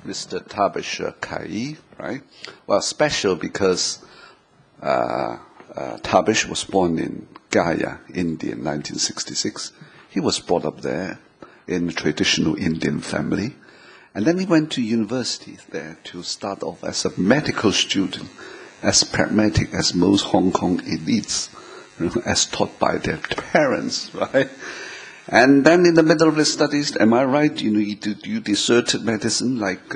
Mr. Tabish Khair, right? Well, special because Tabish was born in Gaya, India in 1966. He was brought up there in a traditional Indian family. And then he went to university there to start off as a medical student, as pragmatic as most Hong Kong elites, as taught by their parents, right? And then in the middle of his studies, am I right, you deserted medicine like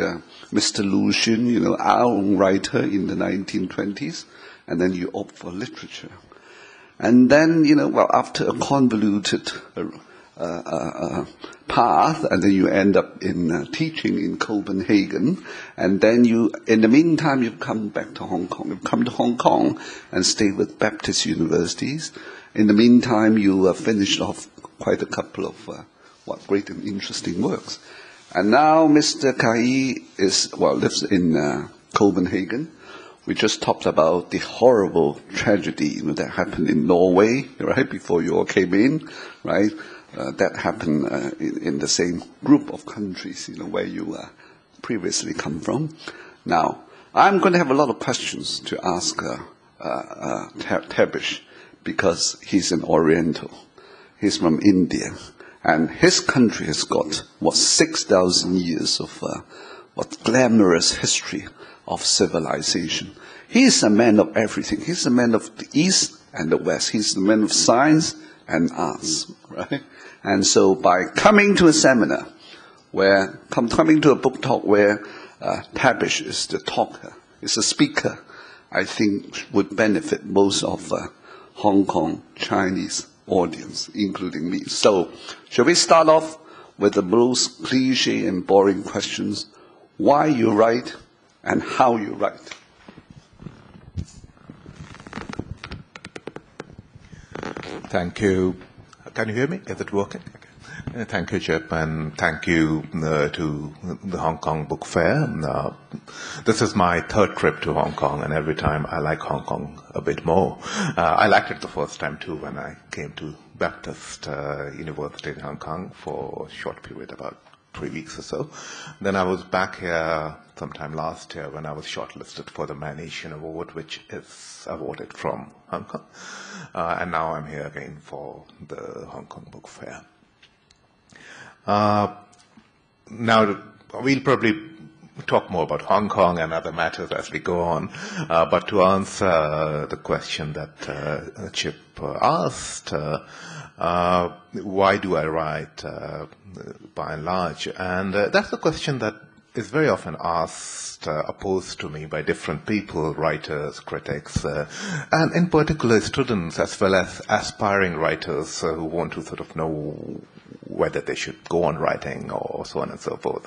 Mr. Lu Xun, our own writer in the 1920s, and then you opt for literature. And then, after a convoluted path, and then you end up in teaching in Copenhagen, and then in the meantime, you've come back to Hong Kong. You've come to Hong Kong and stayed with Baptist universities. In the meantime, you finished off quite a couple of great and interesting works. And now Mr. Khair lives in Copenhagen. We just talked about the horrible tragedy that happened in Norway, right, before you all came in, right? That happened in the same group of countries, where you previously come from. Now, I'm going to have a lot of questions to ask Tabish, because he's an Oriental. He's from India, and his country has got 6,000 years of glamorous history of civilization. He's a man of everything. He's a man of the East and the West. He's the man of science and arts, right? And so by coming to a seminar, coming to a book talk where Tabish is the talker, is the speaker, I think would benefit most of Hong Kong Chinese audience, including me. So, shall we start off with the most cliche and boring questions? Why you write and how you write? Thank you. Can you hear me? Is it working? Okay. Thank you, Chip, and thank you to the Hong Kong Book Fair. This is my third trip to Hong Kong, and every time I like Hong Kong a bit more. I liked it the first time, too, when I came to Baptist University in Hong Kong for a short period, about 3 weeks or so. Then I was back here sometime last year when I was shortlisted for the Man Asian Award, which is awarded from Hong Kong. And now I'm here again for the Hong Kong Book Fair. Now, we'll probably talk more about Hong Kong and other matters as we go on. But to answer the question that Chip asked, why do I write by and large? And that's the question that is very often asked, opposed to me by different people, writers, critics, and in particular students as well as aspiring writers who want to sort of know whether they should go on writing or so on and so forth.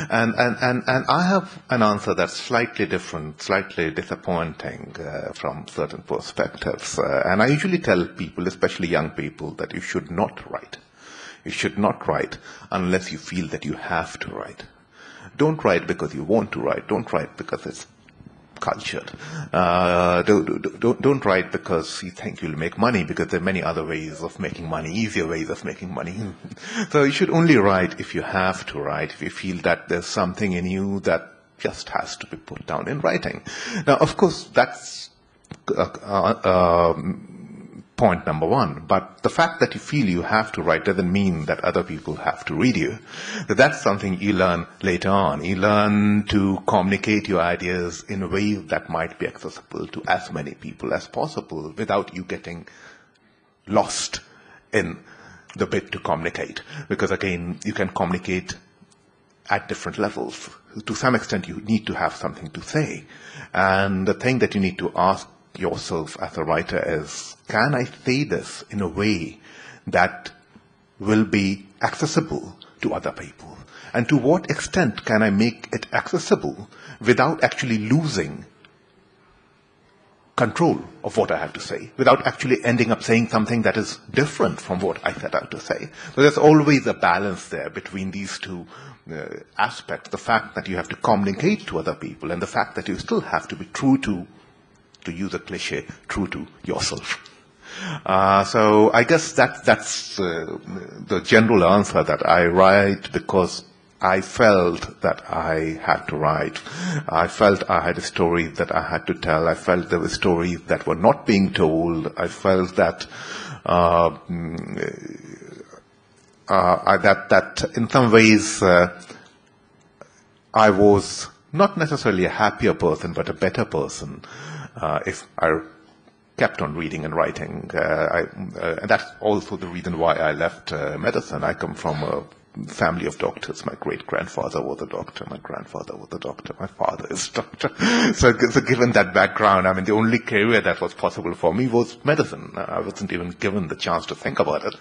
And I have an answer that's slightly different, slightly disappointing from certain perspectives. And I usually tell people, especially young people, that you should not write. You should not write unless you feel that you have to write. Don't write because you want to write. Don't write because it's cultured. Don't write because you think you'll make money, because there are many other ways of making money, easier ways of making money. So you should only write if you have to write, if you feel that there's something in you that just has to be put down in writing. Now, of course, that's point number one. But the fact that you feel you have to write doesn't mean that other people have to read you. That's something you learn later on. You learn to communicate your ideas in a way that might be accessible to as many people as possible without you getting lost in the bit to communicate. Because again, you can communicate at different levels. To some extent, you need to have something to say. And the thing that you need to ask yourself as a writer is, can I say this in a way that will be accessible to other people? And to what extent can I make it accessible without actually losing control of what I have to say, without actually ending up saying something that is different from what I set out to say? So there's always a balance there between these two aspects, the fact that you have to communicate to other people and the fact that you still have to be true to use a cliche, true to yourself. So I guess that's the general answer, that I write because I felt that I had to write. I felt I had a story that I had to tell. I felt there were stories that were not being told. I felt that that in some ways I was not necessarily a happier person, but a better person if I kept on reading and writing. And that's also the reason why I left medicine. I come from a family of doctors. My great-grandfather was a doctor. My grandfather was a doctor. My father is a doctor. So given that background, I mean, the only career that was possible for me was medicine. I wasn't even given the chance to think about it.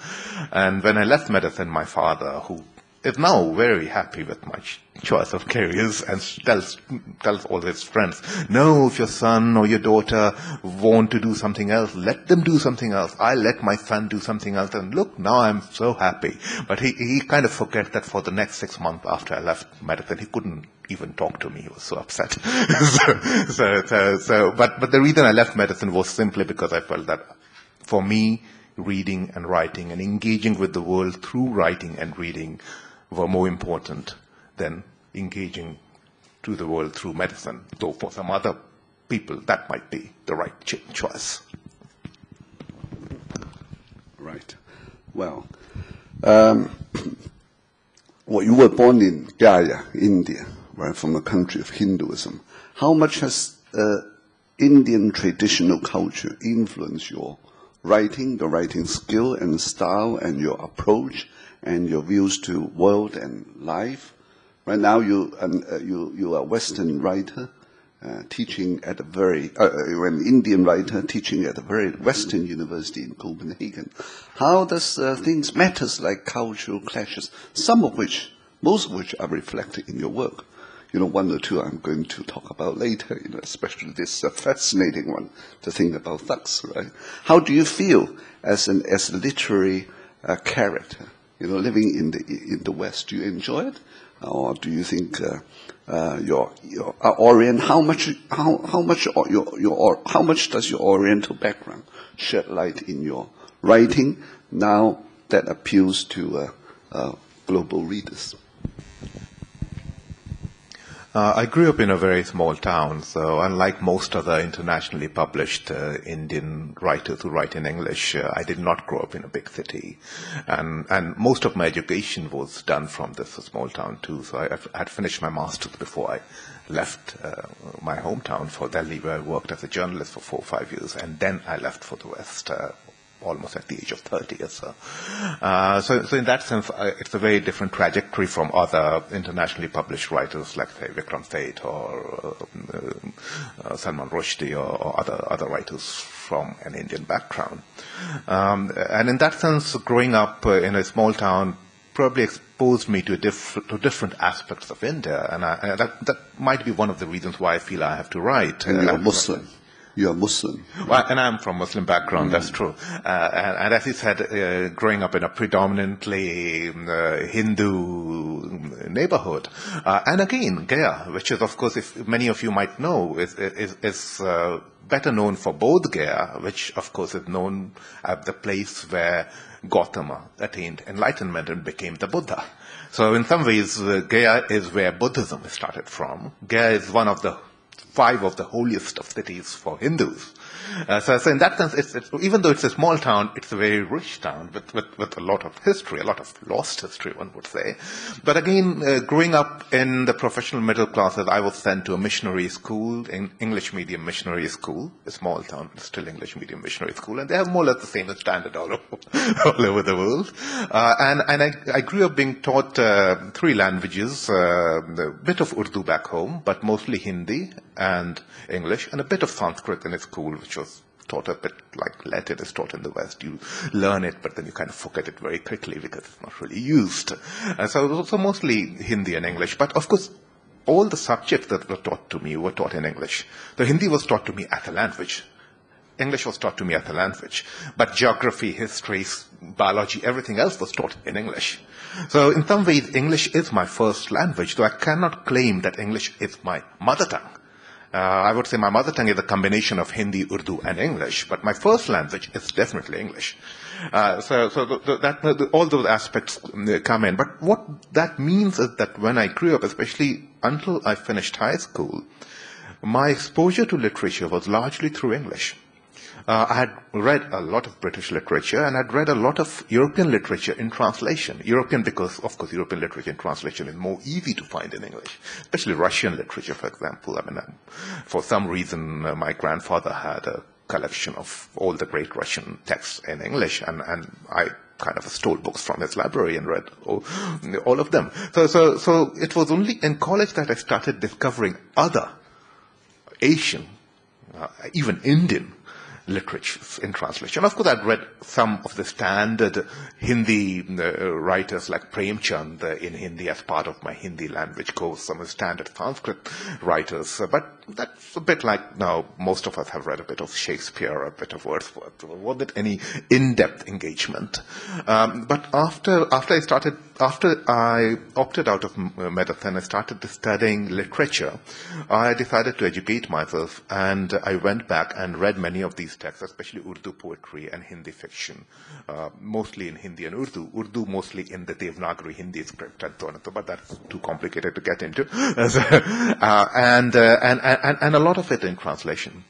And when I left medicine, my father, who is now very happy with my choice of careers and tells all his friends, no, if your son or your daughter want to do something else, let them do something else. I let my son do something else, and look, now I'm so happy. But he kind of forget that for the next 6 months after I left medicine, he couldn't even talk to me. He was so upset. But the reason I left medicine was simply because I felt that for me, reading and writing and engaging with the world through writing and reading were more important than engaging to the world through medicine, though for some other people that might be the right choice. Right. Well, you were born in Gaya, India, right, from a country of Hinduism. How much has Indian traditional culture influenced your writing, the writing skill and style and your approach and your views to world and life? Right now, you are a Western writer, teaching at a very an Indian writer teaching at a very Western university in Copenhagen. How does things matters like cultural clashes, most of which are reflected in your work? One or two I'm going to talk about later. Especially this fascinating one to think about thugs, right? How do you feel as a literary character? Living in the West, do you enjoy it, or do you think your Orient? How much does your Oriental background shed light in your writing now that appeals to global readers? I grew up in a very small town, so unlike most other internationally published Indian writers who write in English, I did not grow up in a big city. And most of my education was done from this small town too. So I had finished my master's before I left my hometown for Delhi, where I worked as a journalist for 4 or 5 years, and then I left for the West almost at the age of 30 or so. So in that sense, it's a very different trajectory from other internationally published writers like, say, Vikram Seth or Salman Rushdie or other writers from an Indian background. And in that sense, growing up in a small town probably exposed me to different aspects of India, and that might be one of the reasons why I feel I have to write. And you're Muslim. You're Muslim. Well, and I'm from Muslim background, that's true. And as you said, growing up in a predominantly Hindu neighborhood. And again, Gaya, which is, of course, if many of you might know, is better known for Bodh Gaya, which, of course, is known as the place where Gautama attained enlightenment and became the Buddha. So in some ways, Gaya is where Buddhism started from. Gaya is one of the 5 of the holiest of cities for Hindus. So in that sense, even though it's a small town, it's a very rich town with a lot of history, a lot of lost history, one would say. But again, growing up in the professional middle classes, I was sent to a missionary school, an English medium missionary school, a small town, but still English medium missionary school, and they have more or less the same standard all over the world. And I grew up being taught 3 languages, a bit of Urdu back home, but mostly Hindi and English, and a bit of Sanskrit in a school, which was taught a bit like Latin is taught in the West. You learn it, but then you kind of forget it very quickly because it's not really used. So mostly Hindi and English. But of course, all the subjects that were taught to me were taught in English. The Hindi was taught to me as a language. English was taught to me as a language. But geography, history, biology, everything else was taught in English. So in some ways, English is my first language, though I cannot claim that English is my mother tongue. I would say my mother tongue is a combination of Hindi, Urdu, and English, but my first language is definitely English. All those aspects come in. But what that means is that when I grew up, especially until I finished high school, my exposure to literature was largely through English. I had read a lot of British literature, and I'd read a lot of European literature in translation. European because, of course, European literature in translation is more easy to find in English, especially Russian literature, for example. I mean, for some reason, my grandfather had a collection of all the great Russian texts in English, and I kind of stole books from his library and read all of them. So it was only in college that I started discovering other Asian, even Indian literatures in translation. Of course, I'd read some of the standard Hindi writers like Premchand in Hindi as part of my Hindi language course, some of the standard Sanskrit writers, but that's a bit like now most of us have read a bit of Shakespeare, a bit of Wordsworth. Wasn't any in-depth engagement. But after I opted out of medicine, I started studying literature. I decided to educate myself, and I went back and read many of these texts, especially Urdu poetry and Hindi fiction, mostly in Hindi and Urdu. Urdu mostly in the Devanagari Hindi script and so on and so, but that's too complicated to get into. And a lot of it in translation.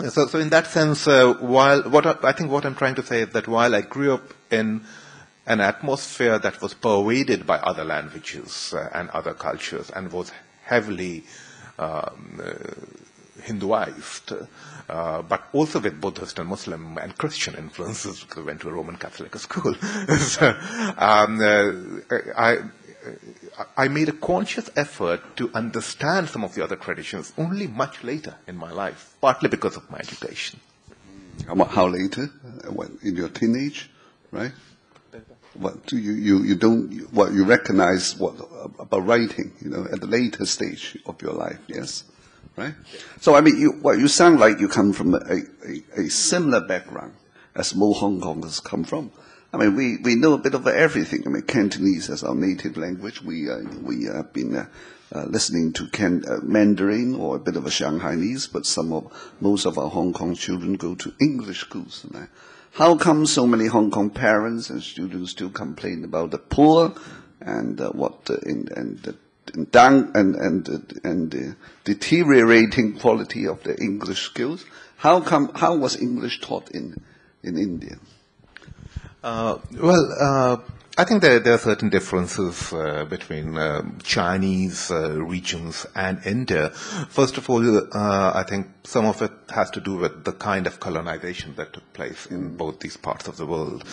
So in that sense, what I'm trying to say is that while I grew up in an atmosphere that was pervaded by other languages and other cultures and was heavily Hinduized, but also with Buddhist and Muslim and Christian influences, because I went to a Roman Catholic school. So, I made a conscious effort to understand some of the other traditions only much later in my life, partly because of my education. How later? In your teenage, right? What do you recognize about writing, at the later stage of your life? Yes, right. So I mean, you sound like you come from a similar background as most Hong Kongers come from. I mean, we know a bit of everything. I mean, Cantonese as our native language. We have been listening to Mandarin or a bit of a Shanghainese, but most of our Hong Kong children go to English schools. How come so many Hong Kong parents and students still complain about the poor and the deteriorating quality of the English skills? How was English taught in India? I think there are certain differences between Chinese regions and India. First of all, I think some of it has to do with the kind of colonization that took place in both these parts of the world.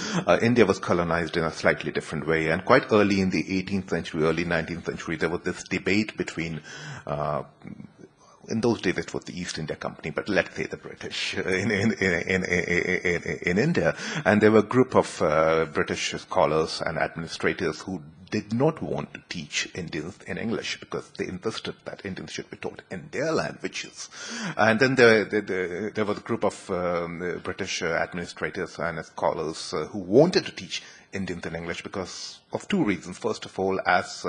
India was colonized in a slightly different way, and quite early in the 18th century, early 19th century, there was this debate between in those days it was the East India Company, but let's say the British in India. And there were a group of British scholars and administrators who did not want to teach Indians in English because they insisted that Indians should be taught in their languages. And then there was a group of British administrators and scholars who wanted to teach Indians in English because of two reasons. First of all, as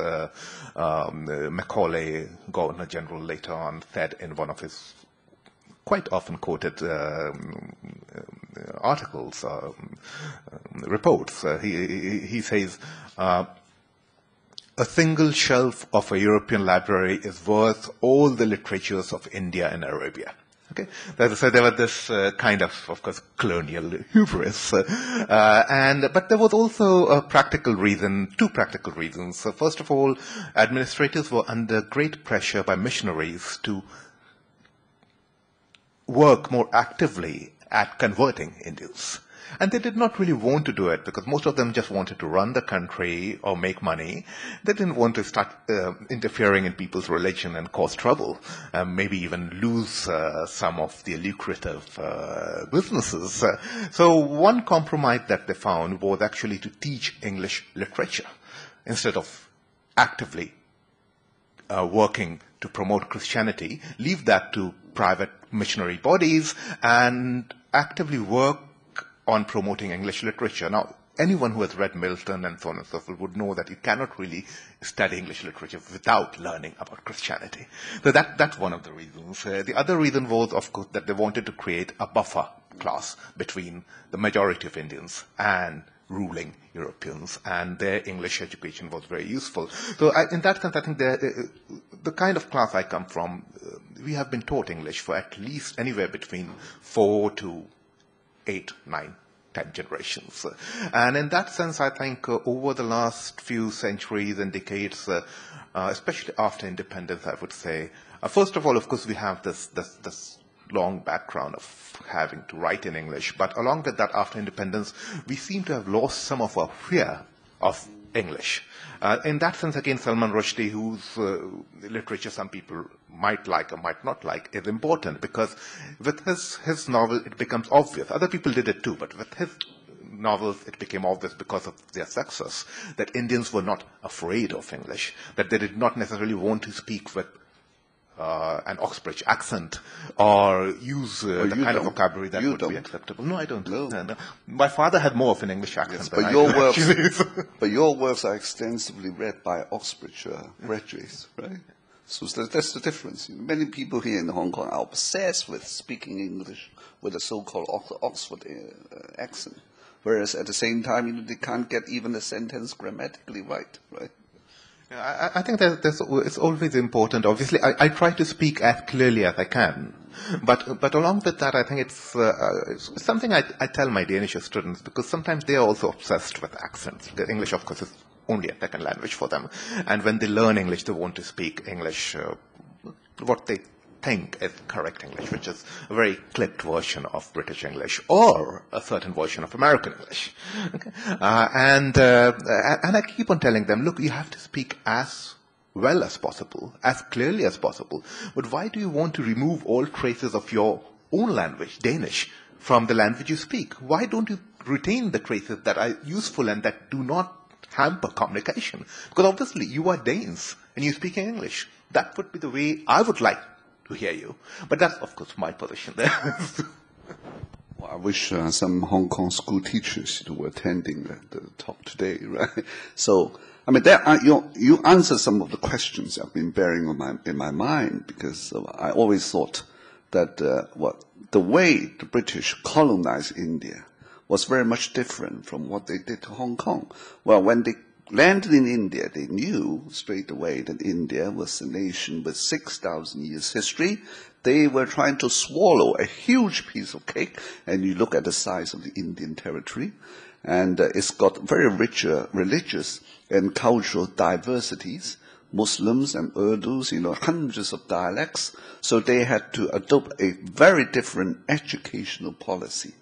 Macaulay, Governor General, later on said in one of his quite often quoted articles, reports, he says, a single shelf of a European library is worth all the literatures of India and Arabia. Okay, so there was this kind of course, colonial hubris, but there was also a practical reason, two practical reasons. So first of all, administrators were under great pressure by missionaries to work more actively at converting Indians. And they did not really want to do it because most of them just wanted to run the country or make money. They didn't want to start interfering in people's religion and cause trouble, maybe even lose some of the lucrative businesses. So one compromise that they found was actually to teach English literature instead of actively working to promote Christianity, leave that to private missionary bodies and actively work on promoting English literature. Now, anyone who has read Milton and so on and so forth would know that you cannot really study English literature without learning about Christianity. So that's one of the reasons. The other reason was, of course, that they wanted to create a buffer class between the majority of Indians and ruling Europeans, and their English education was very useful. So in that sense, I think the kind of class I come from, we have been taught English for at least anywhere between 4 to 8, 9, 10 generations. And in that sense, I think over the last few centuries and decades, especially after independence, I would say, first of all, of course, we have this long background of having to write in English, but along with that, after independence, we seem to have lost some of our fear of English. In that sense, again, Salman Rushdie, whose literature some people might like or might not like, is important, because with his novel, it becomes obvious. Other people did it too, but with his novels, it became obvious because of their success that Indians were not afraid of English, that they did not necessarily want to speak with an Oxbridge accent or use the kind of vocabulary that would be acceptable. No, I don't. No. My father had more of an English accent than I do. But your works are extensively read by Oxbridge graduates, right? So that's the difference. Many people here in Hong Kong are obsessed with speaking English with a so-called Oxford accent, whereas at the same time, they can't get even a sentence grammatically right? I think it's always important. Obviously, I try to speak as clearly as I can. But along with that, I think it's something I tell my Danish students, because sometimes they are also obsessed with accents. The English, of course, is only a second language for them. And when they learn English, they want to speak English, what they think is correct English, which is a very clipped version of British English or a certain version of American English. Okay? And I keep on telling them, look, you have to speak as well as possible, as clearly as possible. But why do you want to remove all traces of your own language, Danish, from the language you speak? Why don't you retain the traces that are useful and that do not hamper communication? Because obviously you are Danes and you speak English. That would be the way I would like to hear you. But that's, of course, my position there. Well, I wish some Hong Kong school teachers were attending the talk today, right? So, I mean, you answered some of the questions I've been bearing in my mind, because I always thought that the way the British colonized India was very much different from what they did to Hong Kong. Well, when they landed in India, they knew straight away that India was a nation with 6,000 years history. They were trying to swallow a huge piece of cake, and you look at the size of the Indian territory, and it's got very rich religious and cultural diversities, Muslims and Urdus, hundreds of dialects. So they had to adopt a very different educational policy,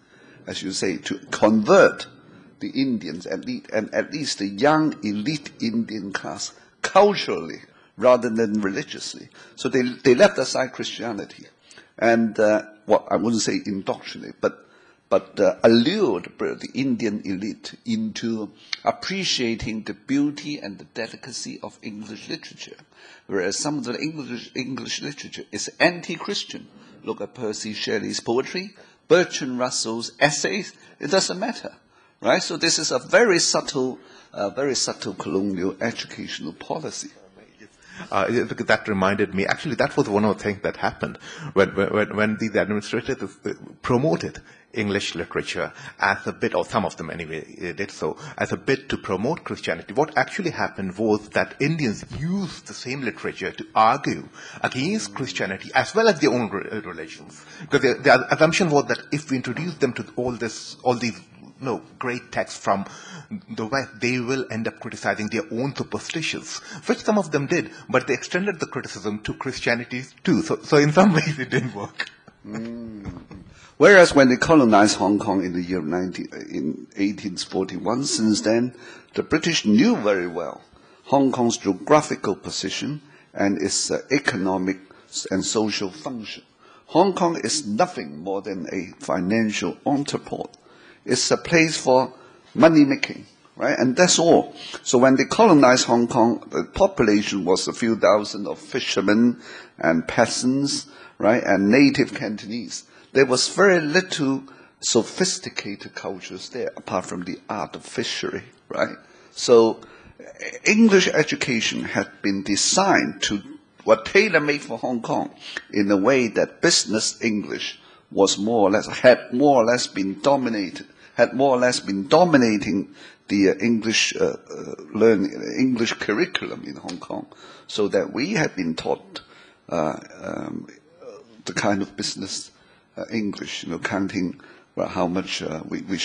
as you say, to convert the Indians, and at least the young elite Indian class, culturally rather than religiously. So they left aside Christianity, and I wouldn't say indoctrinate, but allured the Indian elite into appreciating the beauty and the delicacy of English literature, whereas some of the English literature is anti-Christian. Look at Percy Shelley's poetry, Bertrand Russell's essays. It doesn't matter. Right, so this is a very subtle colonial educational policy. Because that reminded me, actually, that was one of the things that happened when these administrators promoted English literature as a bit, or some of them anyway did so, as a bit to promote Christianity. What actually happened was that Indians used the same literature to argue against Christianity as well as their own religions. Because the assumption was that if we introduce them to all these great texts from the West, they will end up criticizing their own superstitions, which some of them did, but they extended the criticism to Christianity too. So in some ways it didn't work. Whereas when they colonized Hong Kong in the year 1841, since then, the British knew very well Hong Kong's geographical position and its economic and social function. Hong Kong is nothing more than a financial entrepot. It's a place for money making, right? And that's all. So when they colonized Hong Kong, the population was a few thousand of fishermen and peasants, right? And native Cantonese. There was very little sophisticated cultures there, apart from the art of fishery, right? So English education had been designed to, tailor-made for Hong Kong in a way that business English was had more or less been dominating the English English curriculum in Hong Kong, so that we had been taught the kind of business English, counting how much we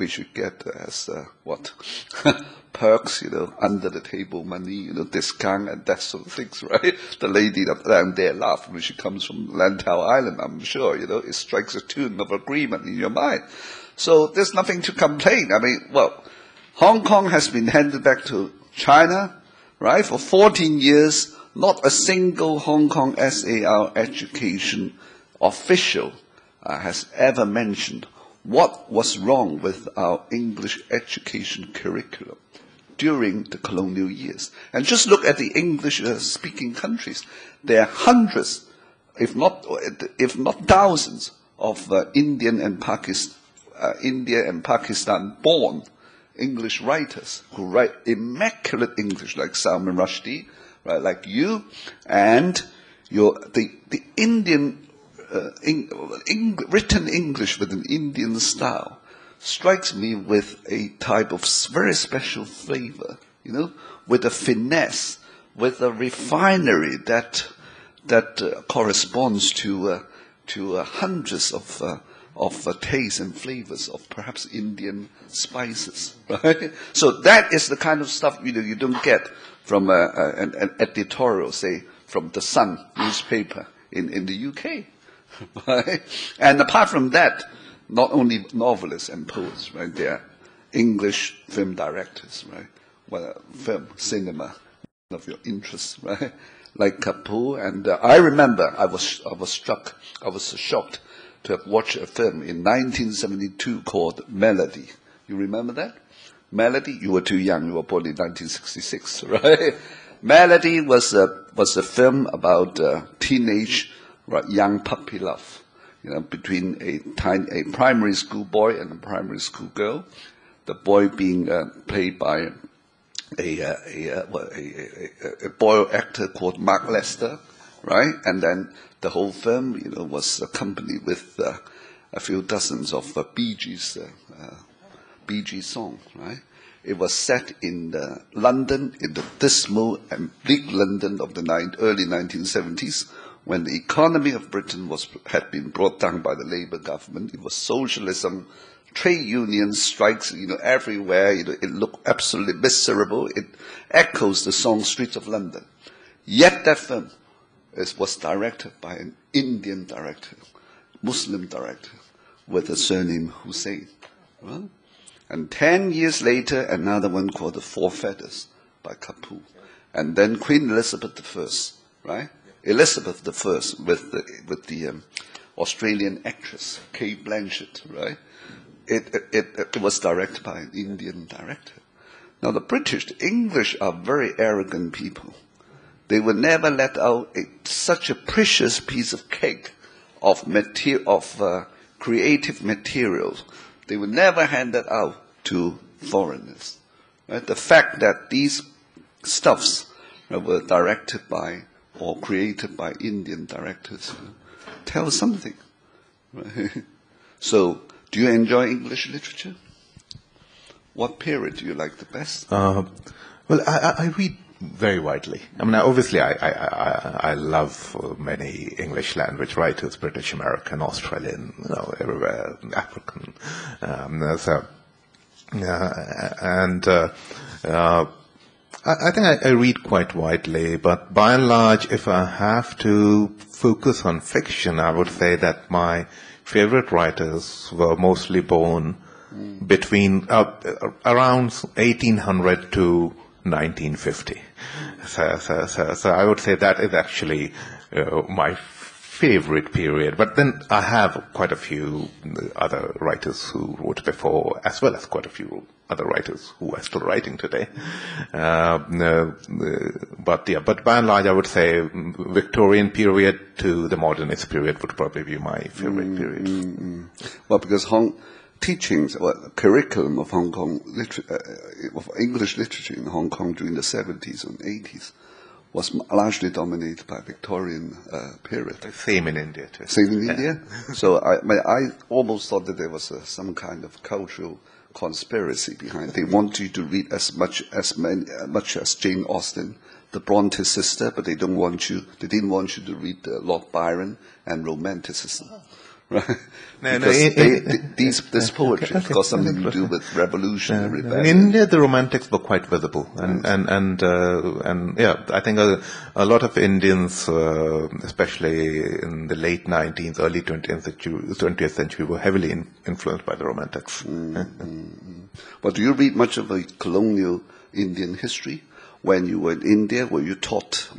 should get as perks, under the table money, discount and that sort of things, right? The lady down there laughed when she comes from Lantau Island, I'm sure, it strikes a tune of agreement in your mind. So there's nothing to complain. I mean, Hong Kong has been handed back to China, right? For 14 years, not a single Hong Kong SAR education official has ever mentioned what was wrong with our English education curriculum during the colonial years. And just look at the English-speaking countries. There are hundreds, if not thousands, of India and Pakistan-born English writers who write immaculate English, like Salman Rushdie, right, like you, and the Indian written English with an Indian style strikes me with a type of very special flavor, with a finesse, with a refinery that corresponds to hundreds of tastes and flavors of perhaps Indian spices, right? So that is the kind of stuff you don't get from an editorial, say, from the Sun newspaper in the UK, right? And apart from that, not only novelists and poets, right? They are English film directors, right? Film, cinema, one of your interests, right? Like Kapoor, and I remember I was shocked to have watched a film in 1972 called Melody. You remember that? Melody? You were too young. You were born in 1966, right? Melody was a film about teenage, young puppy love, between a primary school boy and a primary school girl. The boy being played by a boy actor called Mark Lester, right? And then the whole film, was accompanied with a few dozens of Bee Gees songs, right? It was set in London, in the dismal and bleak London of the early 1970s, when the economy of Britain had been brought down by the Labour government. It was socialism, trade union strikes, everywhere. It looked absolutely miserable. It echoes the song Streets of London. Yet that film was directed by an Indian director, Muslim director, with the surname Hussain. Right? And 10 years later, another one called The Four Feathers by Kapoor. And then Queen Elizabeth I, right? Elizabeth I with the Australian actress, Kate Blanchett, right? It was directed by an Indian director. Now the English are very arrogant people. They would never let out such a precious piece of cake of creative materials. They would never hand that out to foreigners. Right? The fact that these stuffs were directed by or created by Indian directors tells something. Right? So, do you enjoy English literature? What period do you like the best? Well, I read very widely. I mean, obviously, I love many English language writers, British, American, Australian, everywhere, African. I think I read quite widely, but by and large, if I have to focus on fiction, I would say that my favorite writers were mostly born between around 1800 to 1950. So I would say that is actually my favorite period, but then I have quite a few other writers who wrote before, as well as quite a few other writers who are still writing today. But by and large, I would say Victorian period to the modernist period would probably be my favorite period. Well, because teachings, curriculum of Hong Kong, of English literature in Hong Kong during the 70s and 80s was largely dominated by Victorian period. Same in India too. Same in India? So I almost thought that there was some kind of cultural conspiracy behind it. They want you to read as much as Jane Austen, the Bronte sister, but they didn't want you to read Lord Byron and Romanticism. Right? This poetry has got something to do with revolution and rebellion. In India, the romantics were quite visible, and I think a lot of Indians, especially in the late 19th, early 20th century, were heavily influenced by the romantics. But do you read much of a colonial Indian history? When you were in India, were you taught?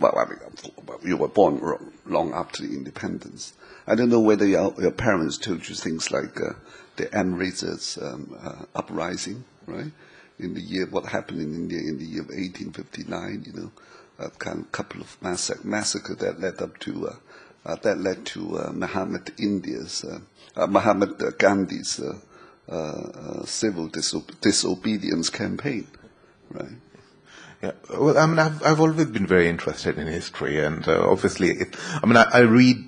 You were born long after the independence. I don't know whether your parents told you things like the Amritas uprising, right? In the year, what happened in India in the year of 1859, a kind of couple of massacre that led to Mahatma Gandhi's civil disobedience campaign, right? Yeah, well, I mean, I've always been very interested in history, and obviously, I read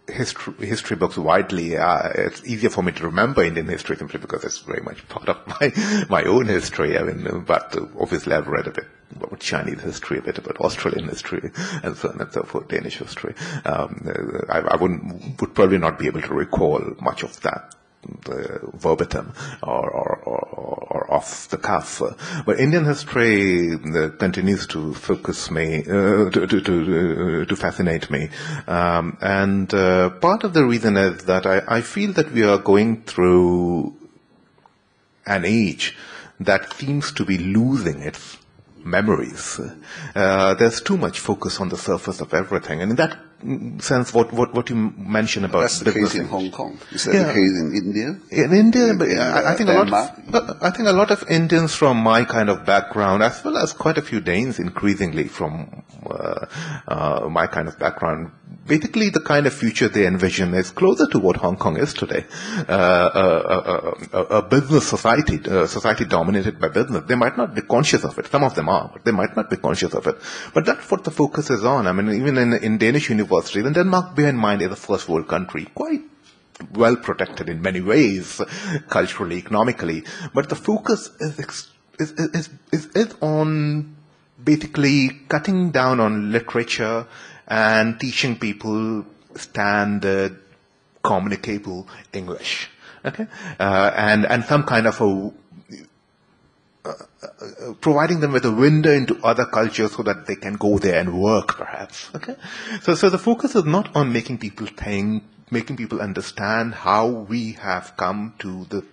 history books widely. It's easier for me to remember Indian history simply because it's very much part of my own history. But obviously I've read a bit about Chinese history, a bit about Australian history, and so on and so forth, Danish history. I would probably not be able to recall much of that verbatim or off the cuff, but Indian history continues to focus me, to fascinate me, and part of the reason is that I feel that we are going through an age that seems to be losing its memories. There's too much focus on the surface of everything, and in that sense, what you mentioned about that's the case in Hong Kong. Is that the case in India? In India, but I think a lot of Indians from my kind of background, as well as quite a few Danes, increasingly from my kind of background, basically the kind of future they envision is closer to what Hong Kong is today, a business society dominated by business. They might not be conscious of it. Some of them are, but they might not be conscious of it. But that's what the focus is on. I mean, even in Danish universities, and Denmark, bear in mind, is a first world country, quite well protected in many ways, culturally, economically. But the focus is on basically cutting down on literature and teaching people standard, communicable English, okay, and some kind of providing them with a window into other cultures so that they can go there and work, perhaps. Okay, so the focus is not on making people think, making people understand how we have come to the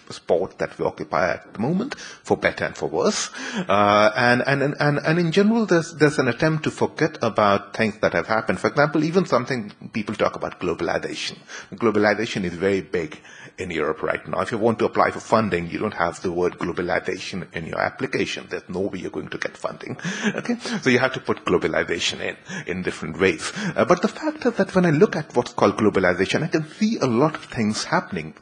sport that we occupy at the moment, for better and for worse, and in general, there's an attempt to forget about things that have happened. For example, even something people talk about, globalization. Globalization is very big in Europe right now. If you want to apply for funding, you don't have the word globalization in your application. There's no way you're going to get funding. Okay, so you have to put globalization in different ways. But the fact is that when I look at what's called globalization, I can see a lot of things happening.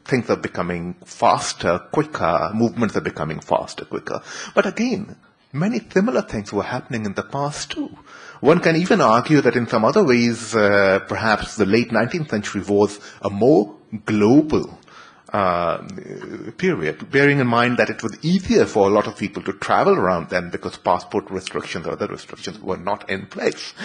Things are becoming faster, quicker, movements are becoming faster, quicker. But again, many similar things were happening in the past too. One can even argue that in some other ways, perhaps the late 19th century was a more global period, bearing in mind that it was easier for a lot of people to travel around then because passport restrictions or other restrictions were not in place.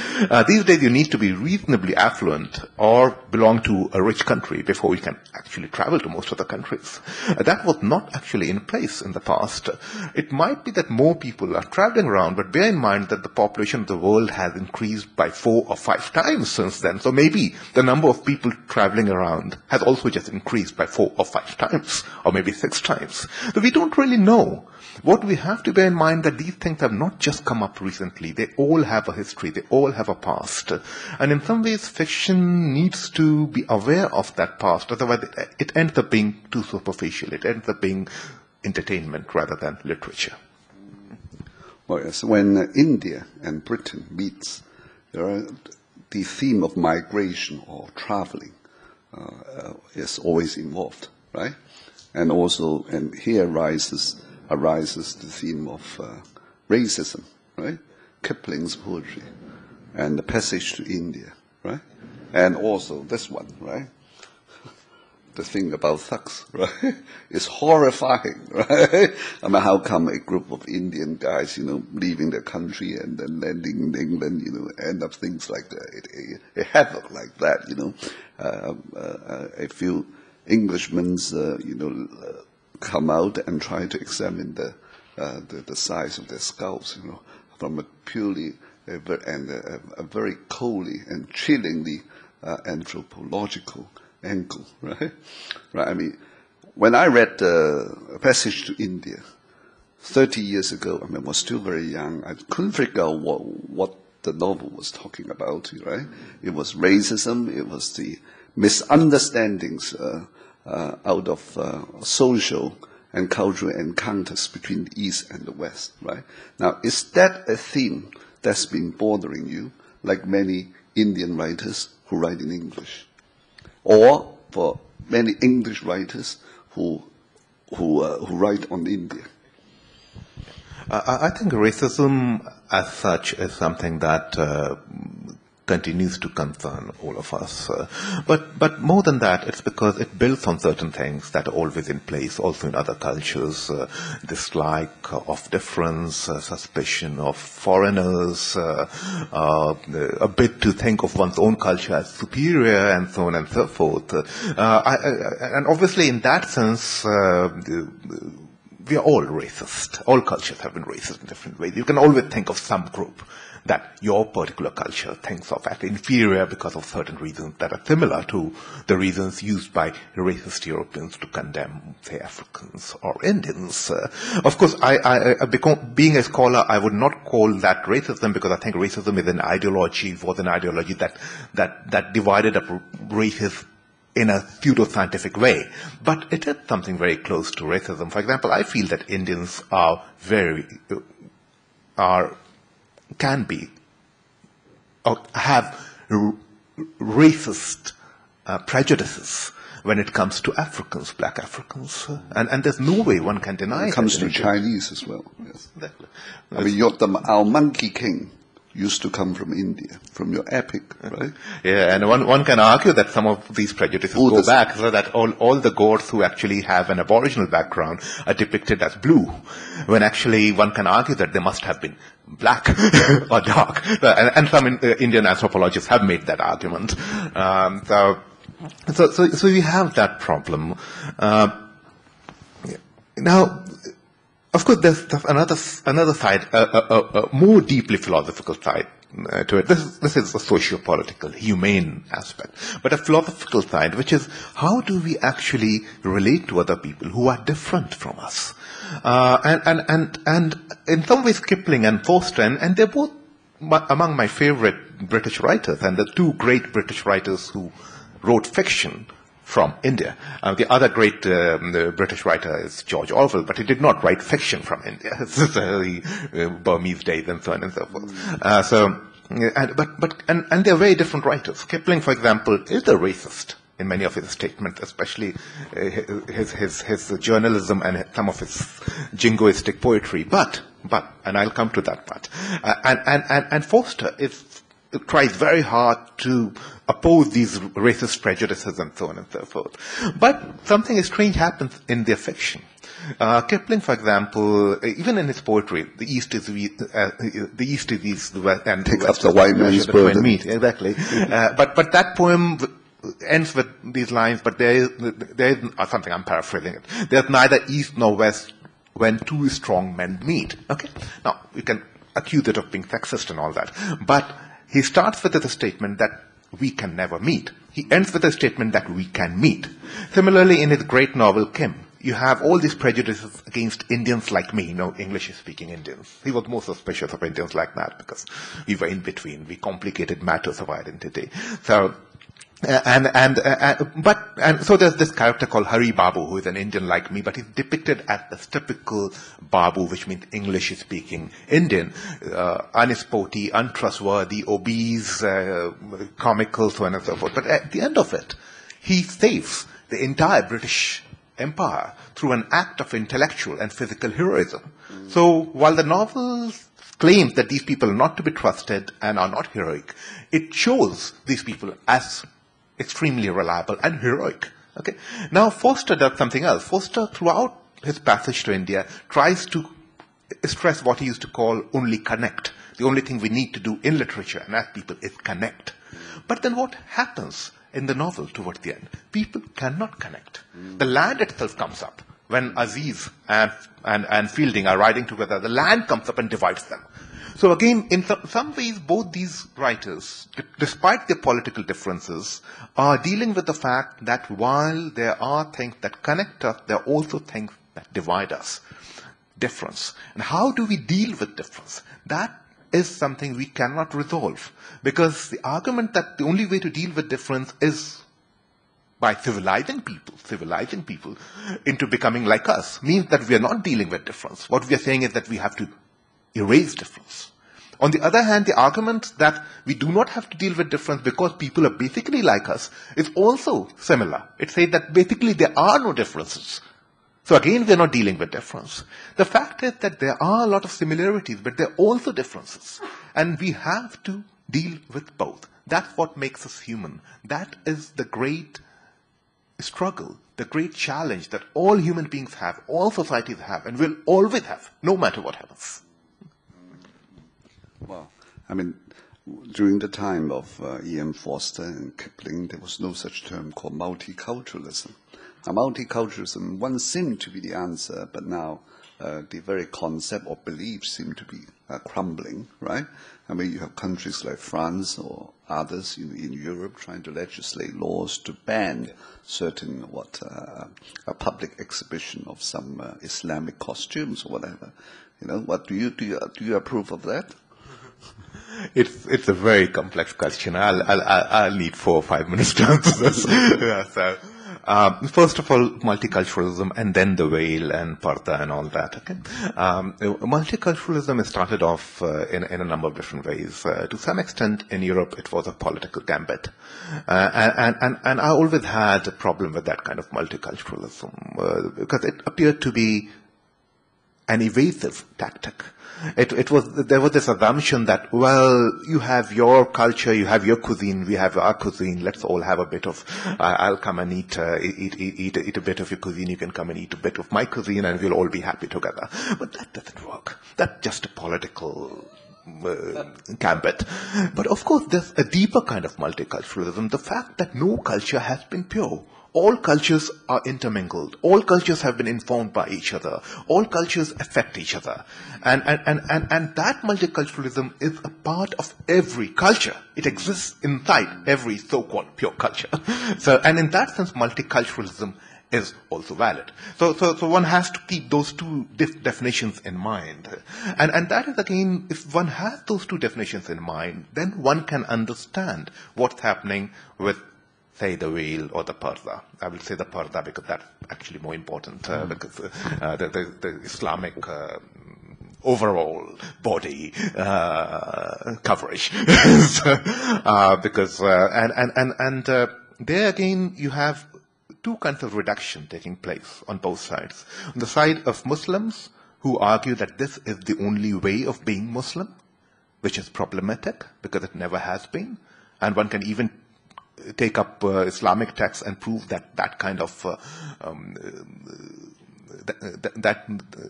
These days you need to be reasonably affluent or belong to a rich country before you can actually travel to most of the countries. That was not actually in place in the past. It might be that more people are traveling around, but bear in mind that the population of the world has increased by 4 or 5 times since then. So maybe the number of people traveling around has also just increased by 4 or 5 times, or maybe 6 times. So we don't really know. What we have to bear in mind that these things have not just come up recently. They all have a history. They all have a past. And in some ways, fiction needs to be aware of that past. Otherwise, it ends up being too superficial. It ends up being entertainment rather than literature. Well, yes, when India and Britain meets, the theme of migration or traveling is always involved, right? And also, and here arises the theme of racism, right? Kipling's poetry, and the passage to India, right? And also this one, right? The thing about thugs, right? It's horrifying, right? I mean, how come a group of Indian guys, leaving their country and then landing in England, end up things like that, a havoc like that, a few Englishmen, come out and try to examine the size of their skulls, from a purely a very coldly and chillingly anthropological angle, right? Right. I mean, when I read A Passage to India 30 years ago, I was still very young. I couldn't figure out what the novel was talking about, right? It was racism. It was the misunderstandings out of social and cultural encounters between the East and the West, right? Now, is that a theme that's been bothering you, like many Indian writers who write in English? Or for many English writers who write on India? I think racism as such is something that continues to concern all of us. But more than that, it's because it builds on certain things that are always in place, also in other cultures, dislike of difference, suspicion of foreigners, a bit to think of one's own culture as superior, and so on and so forth. And obviously in that sense, we are all racist. All cultures have been racist in different ways. You can always think of some group that your particular culture thinks of as inferior because of certain reasons that are similar to the reasons used by racist Europeans to condemn, say, Africans or Indians. Of course, being a scholar, I would not call that racism, because I think racism is an ideology, that divided up races in a pseudo-scientific way. But it is something very close to racism. For example, I feel that Indians can be, or have racist prejudices when it comes to Africans, black Africans. And there's no way one can deny it. When it comes to Chinese as well. Yes. Exactly. I mean, our Monkey King used to come from India, from your epic, right? Yeah, and one can argue that some of these prejudices go back, so that all the gods who actually have an aboriginal background are depicted as blue, when actually one can argue that they must have been black or dark. And some Indian anthropologists have made that argument. So we have that problem. Now, of course, there's another side, a more deeply philosophical side to it. This is a socio-political, humane aspect. But a philosophical side, which is, how do we actually relate to other people who are different from us? And in some ways, Kipling and Forster, and they're both among my favorite British writers, and the two great British writers who wrote fiction from India. The other great British writer is George Orwell, but he did not write fiction from India. It's the Burmese days and so on and so forth. And they're very different writers. Kipling, for example, is a racist in many of his statements, especially his journalism and some of his jingoistic poetry. But, and I'll come to that part. And Forster tries very hard to oppose these racist prejudices and so on and so forth. But something strange happens in their fiction. Kipling, for example, even in his poetry, the East is East, the West, and take up the white man's burden. Exactly. But that poem ends with these lines, but there is something, I'm paraphrasing it. There's neither East nor West when two strong men meet. Okay? Now, you can accuse it of being sexist and all that. But he starts with the statement that we can never meet. He ends with a statement that we can meet. Similarly, in his great novel, Kim, you have all these prejudices against Indians like me, English-speaking Indians. He was more suspicious of Indians like that because we were in between. We complicated matters of identity. So, so there's this character called Hari Babu, who is an Indian like me, but he's depicted as the typical Babu, which means English-speaking Indian, unsporty, untrustworthy, obese, comical, so on and so forth. But at the end of it, he saves the entire British Empire through an act of intellectual and physical heroism. So while the novel claims that these people are not to be trusted and are not heroic, it shows these people as extremely reliable and heroic. Okay. Now Forster does something else. Forster, throughout his passage to India, tries to stress what he used to call only connect. The only thing we need to do in literature and as people is connect. But then what happens in the novel towards the end? People cannot connect. The land itself comes up. When Aziz and Fielding are riding together, the land comes up and divides them. So again, in some ways, both these writers, despite their political differences, are dealing with the fact that while there are things that connect us, there are also things that divide us. Difference. And how do we deal with difference? That is something we cannot resolve. Because the argument that the only way to deal with difference is by civilizing people into becoming like us, means that we are not dealing with difference. What we are saying is that we have to erase difference. On the other hand, the argument that we do not have to deal with difference because people are basically like us is also similar. It says that basically there are no differences. So again, we are not dealing with difference. The fact is that there are a lot of similarities, but there are also differences. And we have to deal with both. That's what makes us human. That is the great struggle, the great challenge that all human beings have, all societies have, and will always have, no matter what happens. Well, I mean, during the time of E.M. Forster and Kipling, there was no such term called multiculturalism. Now, multiculturalism once seemed to be the answer, but now the very concept or belief seem to be crumbling, right? I mean, you have countries like France or others in Europe trying to legislate laws to ban certain a public exhibition of some Islamic costumes or whatever. What do you approve of that? It's a very complex question. I'll need 4 or 5 minutes to answer this. So, first of all, multiculturalism, and then the veil and parda and all that. Okay, multiculturalism started off in a number of different ways. To some extent, in Europe, it was a political gambit, and I always had a problem with that kind of multiculturalism because it appeared to be an evasive tactic. There was this assumption that, well, you have your culture, you have your cuisine, we have our cuisine, let's all have a bit of, I'll come and eat a bit of your cuisine, you can come and eat a bit of my cuisine, and we'll all be happy together. But that doesn't work. That's just a political gambit. But of course, there's a deeper kind of multiculturalism, the fact that no culture has been pure. All cultures are intermingled. All cultures have been informed by each other. All cultures affect each other. And that multiculturalism is a part of every culture. It exists inside every so-called pure culture. So, and in that sense, multiculturalism is also valid. So one has to keep those two definitions in mind. And that is, again, if one has those two definitions in mind, then one can understand what's happening with, say, the veil or the parda. I will say the parda because that's actually more important, because the Islamic overall body coverage. Because there again you have two kinds of reduction taking place on both sides. On the side of Muslims, who argue that this is the only way of being Muslim, which is problematic because it never has been, and one can even take up Islamic texts and prove that that kind of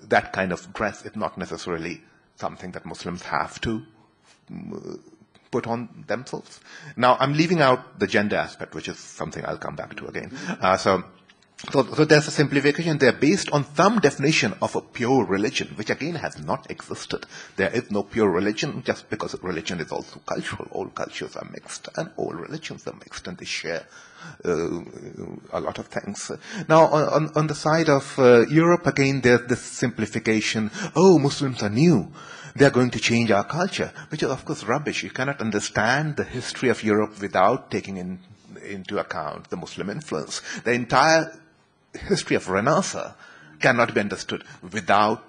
that kind of dress is not necessarily something that Muslims have to put on themselves. Now, I'm leaving out the gender aspect, which is something I'll come back to again. So So there's a simplification there based on some definition of a pure religion, which again has not existed. There is no pure religion just because religion is also cultural. All cultures are mixed and all religions are mixed and they share a lot of things. Now, on the side of Europe, again, there's this simplification. Oh, Muslims are new. They're going to change our culture, which is, of course, rubbish. You cannot understand the history of Europe without taking into account the Muslim influence. The entire history of Renaissance cannot be understood without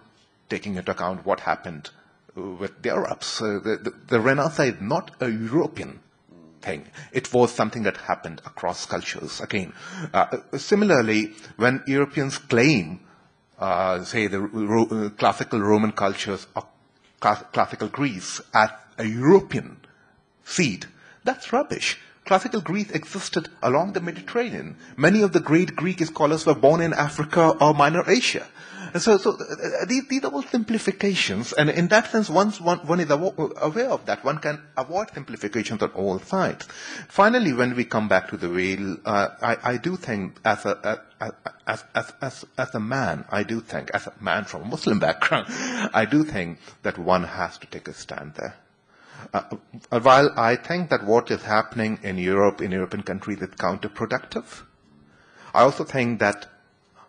taking into account what happened with the Arabs. The Renaissance is not a European thing. It was something that happened across cultures. Again, similarly, when Europeans claim, say, the classical Roman cultures or classical Greece as a European seed, that's rubbish. Classical Greece existed along the Mediterranean. Many of the great Greek scholars were born in Africa or Minor Asia. So these are all simplifications, and in that sense, once one is aware of that, one can avoid simplifications on all sides. Finally, when we come back to the veil, I do think as a man, as a man from a Muslim background, I do think that one has to take a stand there. While I think that what is happening in Europe, in European countries, is counterproductive, I also think that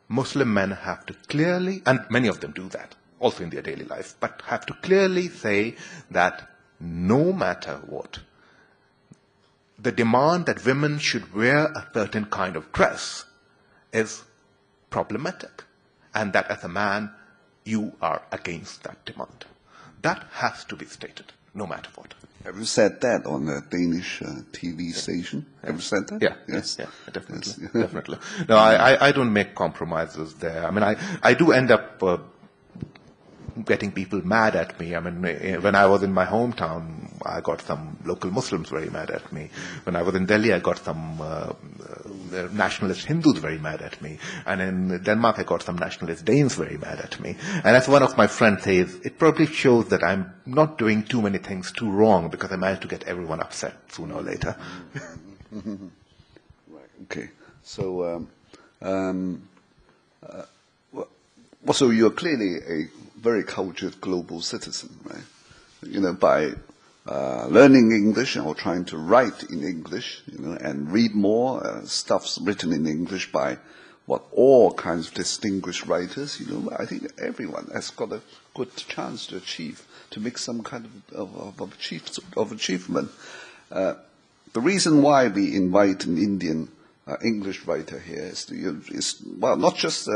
Muslim men have to clearly, and many of them do that, also in their daily life, but have to clearly say that no matter what, the demand that women should wear a certain kind of dress is problematic, and that as a man, you are against that demand. That has to be stated, no matter what. Have you said that on a Danish TV station? Have you said that? Yeah, yes, yeah, definitely, yes. Definitely. No, I don't make compromises there. I mean, I do end up getting people mad at me. I mean, when I was in my hometown, I got some local Muslims very mad at me. When I was in Delhi, I got some nationalist Hindus very mad at me. And in Denmark, I got some nationalist Danes very mad at me. And as one of my friends says, it probably shows that I'm not doing too many things too wrong because I managed to get everyone upset sooner or later. Right. Okay. So, so you're clearly a very cultured global citizen, right? You know, by learning English or trying to write in English, you know, and read more stuffs written in English by all kinds of distinguished writers, you know, I think everyone has got a good chance to make some kind of achievement. The reason why we invite an Indian English writer here is not just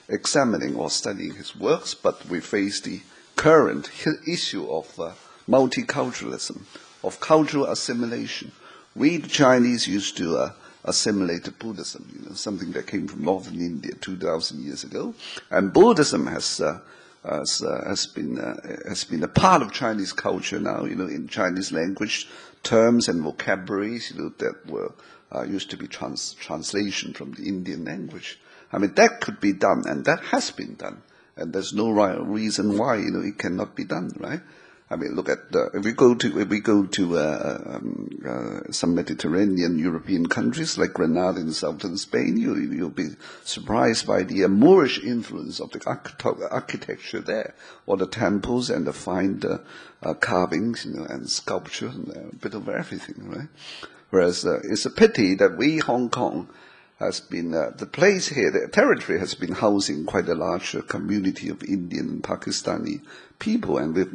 examining or studying his works, but we face the current issue of multiculturalism, of cultural assimilation. We, the Chinese, used to assimilate Buddhism, you know, something that came from northern India 2,000 years ago, and Buddhism has been a part of Chinese culture now, you know, in Chinese language terms and vocabularies, you know, that were used to be translation from the Indian language. I mean, that could be done, and that has been done, and there's no reason why, you know, it cannot be done, right? I mean, look at if we go to some Mediterranean European countries like Grenada in southern Spain, you'll be surprised by the Moorish influence of the architecture there, or the temples and the fine carvings, you know, and sculpture, and a bit of everything, right? Whereas it's a pity that Hong Kong has been, the place here, the territory has been housing quite a large community of Indian and Pakistani people, and we've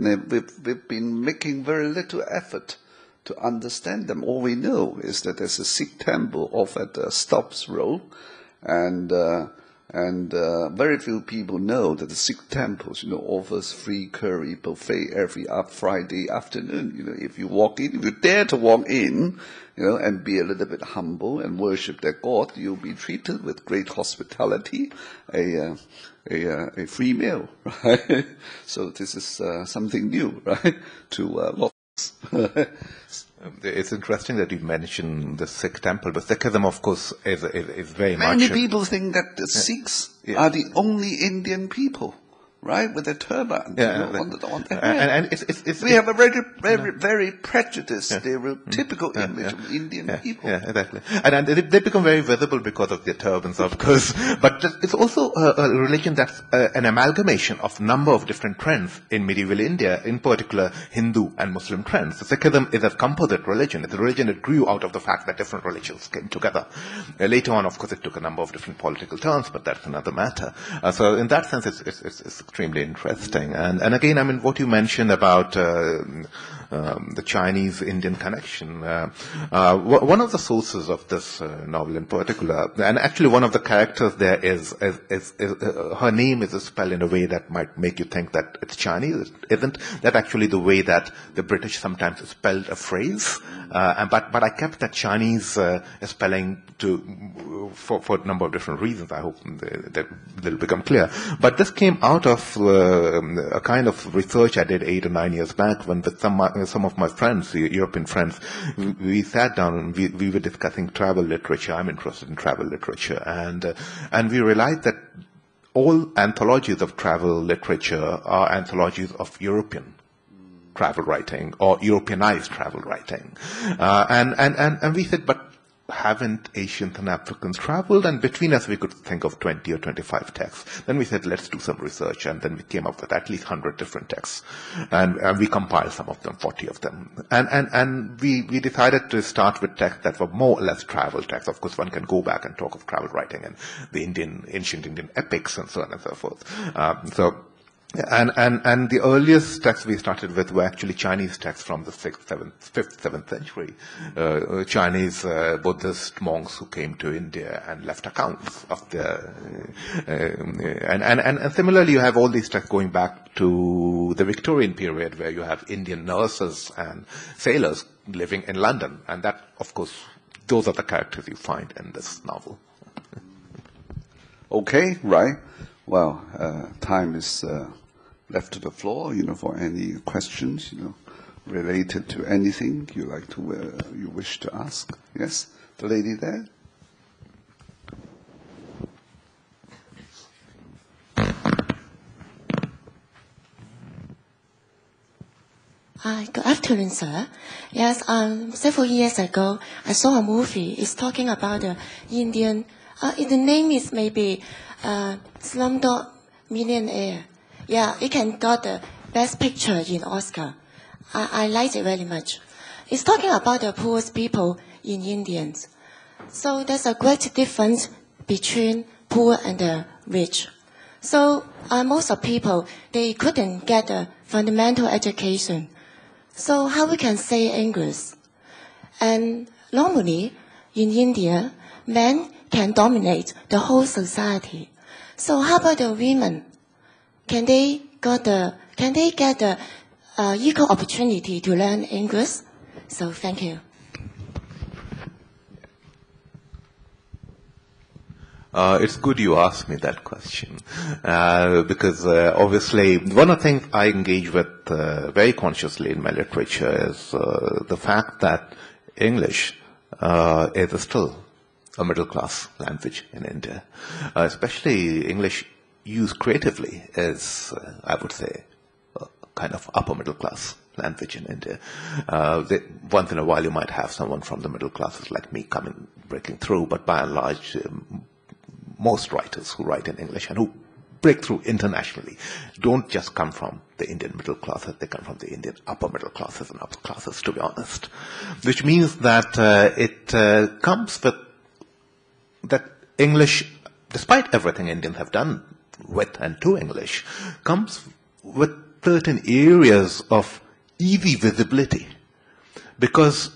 been making very little effort to understand them. All we know is that there's a Sikh temple off at Stops Road, and very few people know that the Sikh temples, you know, offers free curry buffet every Friday afternoon. You know, if you dare to walk in, you know, and be a little bit humble and worship their God, you'll be treated with great hospitality, a free meal, right? So this is something new, right? To lots. It's interesting that you mentioned the Sikh temple, but Sikhism, of course, is very much. Many people think that the Sikhs are the only Indian people. right, with a turban on the head. And we have a very prejudiced, stereotypical image of Indian people. Yeah, exactly. And they become very visible because of their turbans, of course. But it's also a religion that's an amalgamation of a number of different trends in medieval India, in particular Hindu and Muslim trends. So Sikhism is a composite religion. It's a religion that grew out of the fact that different religions came together. Later on, of course, it took a number of different political turns, but that's another matter. So in that sense, it's extremely interesting. And again, I mean, what you mentioned about the Chinese-Indian connection, one of the sources of this novel in particular, and actually one of the characters there is her name is spelled in a way that might make you think that it's Chinese. It isn't. That's actually the way that the British sometimes spelled a phrase. But I kept that Chinese spelling for a number of different reasons. I hope that will become clear. But this came out of a kind of research I did 8 or 9 years back when with some of my friends, European friends, we sat down and we were discussing travel literature. I'm interested in travel literature. And we realized that all anthologies of travel literature are anthologies of European travel writing or Europeanized travel writing. And we said, but haven't Asians and Africans traveled? And between us, we could think of 20 or 25 texts. Then we said, let's do some research. And then we came up with at least 100 different texts. And we compiled some of them, 40 of them. And we decided to start with texts that were more or less travel texts. Of course, one can go back and talk of travel writing and the ancient Indian epics and so on and so forth. And the earliest texts we started with were actually Chinese texts from the 5th, 7th century. Chinese Buddhist monks who came to India and left accounts of their... and similarly, you have all these texts going back to the Victorian period where you have Indian nurses and sailors living in London. And that, of course, those are the characters you find in this novel. Okay, right. Well, time is... left to the floor, for any questions, related to anything you wish to ask. Yes, the lady there. Hi, good afternoon, sir. Yes, several years ago, I saw a movie. It's talking about the Indian. The name is maybe Slumdog Millionaire. Yeah, it can got the best picture in Oscar. I liked it very much. It's talking about the poorest people in Indians. So there's a great difference between poor and the rich. So most of people, they couldn't get a fundamental education. So how we can say English? And normally in India, men can dominate the whole society. So how about the women? Can they get the equal opportunity to learn English? So thank you. It's good you asked me that question because obviously one of the things I engage with very consciously in my literature is the fact that English is still a middle-class language in India, especially English used creatively is, I would say, a kind of upper middle class language in India. Once in a while you might have someone from the middle classes like me breaking through, but by and large, most writers who write in English and who break through internationally don't just come from the Indian middle classes, they come from the Indian upper middle classes and upper classes, to be honest. Which means that it comes with that English, despite everything Indians have done with and to English, comes with certain areas of easy visibility because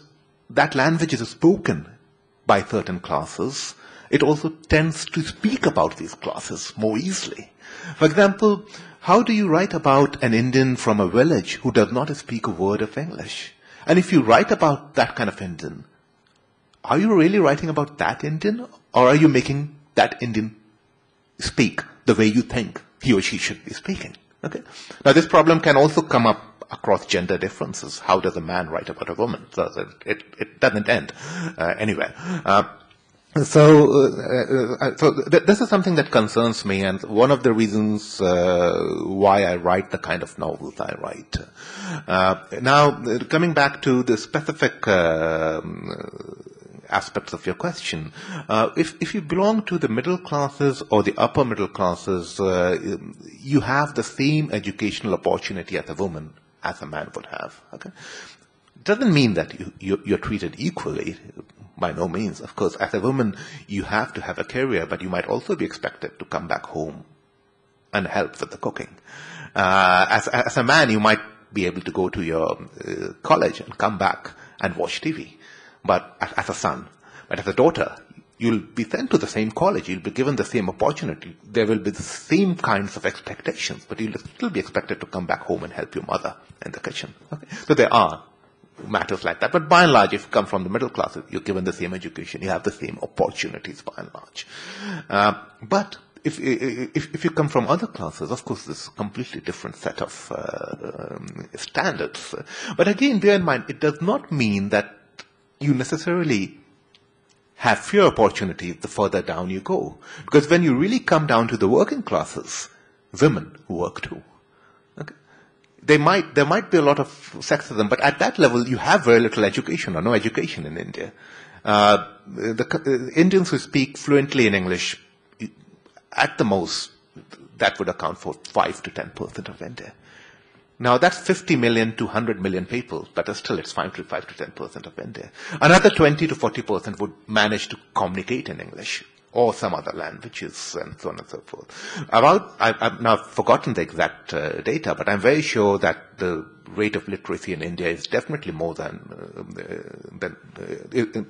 that language is spoken by certain classes. It also tends to speak about these classes more easily. For example, how do you write about an Indian from a village who does not speak a word of English? And if you write about that kind of Indian, are you really writing about that Indian, or are you making that Indian speak the way you think he or she should be speaking? Okay. Now, this problem can also come up across gender differences. How does a man write about a woman? So it doesn't end anywhere. This is something that concerns me, and one of the reasons why I write the kind of novels I write. Now, coming back to the specific aspects of your question, if you belong to the middle classes or the upper middle classes, you have the same educational opportunity as a woman as a man would have. Okay, doesn't mean that you're treated equally. By no means. Of course, as a woman, you have to have a career, but you might also be expected to come back home and help with the cooking. As a man, you might be able to go to your college and come back and watch TV, but as a son. But as a daughter, you'll be sent to the same college, you'll be given the same opportunity, there will be the same kinds of expectations, but you'll still be expected to come back home and help your mother in the kitchen. Okay? So there are matters like that. But by and large, if you come from the middle classes, you're given the same education, you have the same opportunities by and large. But if you come from other classes, of course, there's a completely different set of standards. But again, bear in mind, it does not mean that you necessarily have fewer opportunities the further down you go. Because when you really come down to the working classes, women work too. Okay? There might be a lot of sexism, but at that level, you have very little education or no education in India. The Indians who speak fluently in English, at the most, that would account for 5 to 10% of India. Now, that's 50 million to 100 million people, but still it's 5 to 10% of India. Another 20 to 40% would manage to communicate in English or some other languages, and so on and so forth. I've now forgotten the exact data, but I'm very sure that the rate of literacy in India is definitely more than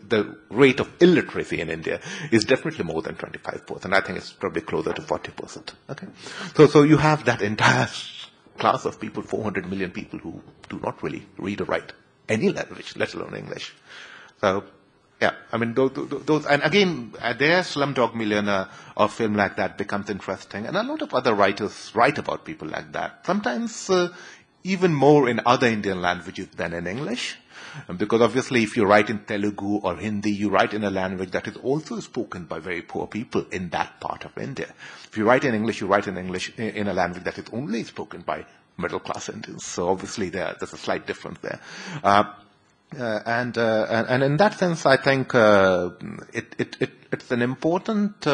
the rate of illiteracy in India is definitely more than 25%. I think it's probably closer to 40%. Okay, so you have that entire class of people, 400 million people, who do not really read or write any language, let alone English. So, yeah, I mean, those, and again, their Slumdog Millionaire or film like that becomes interesting. And a lot of other writers write about people like that. Sometimes even more in other Indian languages than in English. Because obviously if you write in Telugu or Hindi, you write in a language that is also spoken by very poor people in that part of India. If you write in English, you write in English in a language that is only spoken by middle-class Indians. So obviously there's a slight difference there. And in that sense, I think it's an important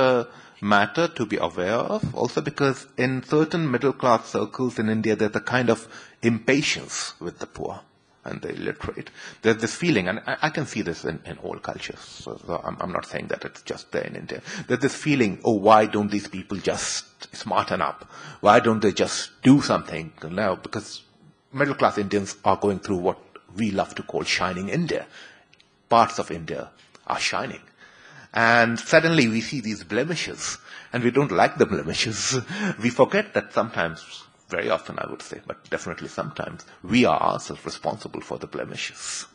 matter to be aware of, also because in certain middle-class circles in India, there's a kind of impatience with the poor and the illiterate. There's this feeling, and I can see this in all cultures, so I'm not saying that it's just there in India. There's this feeling, oh, why don't these people just smarten up? Why don't they just do something? No, because middle-class Indians are going through what we love to call shining India. Parts of India are shining. And suddenly we see these blemishes, and we don't like the blemishes. We forget that sometimes, very often I would say, but definitely sometimes, we are ourselves responsible for the blemishes.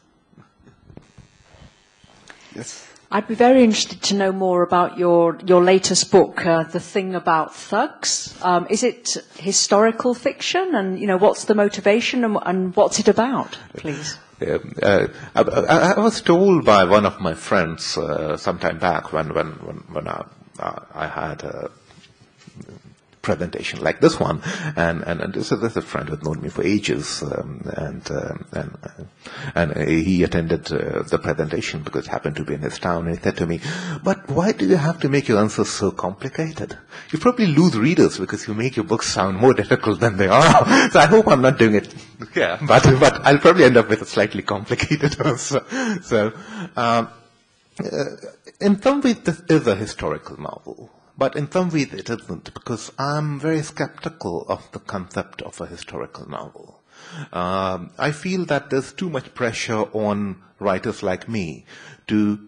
Yes. I'd be very interested to know more about your latest book, The Thing About Thugs. Is it historical fiction? And, what's the motivation and what's it about, please? I was told by one of my friends some time back when I had a presentation like this one, and this is a friend who had known me for ages, and he attended the presentation because it happened to be in his town, and he said to me, "But why do you have to make your answers so complicated? You probably lose readers because you make your books sound more difficult than they are." So I hope I'm not doing it. Yeah, but I'll probably end up with a slightly complicated answer. So, in some ways, this is a historical novel. But in some ways it isn't, because I'm very skeptical of the concept of a historical novel. I feel that there's too much pressure on writers like me to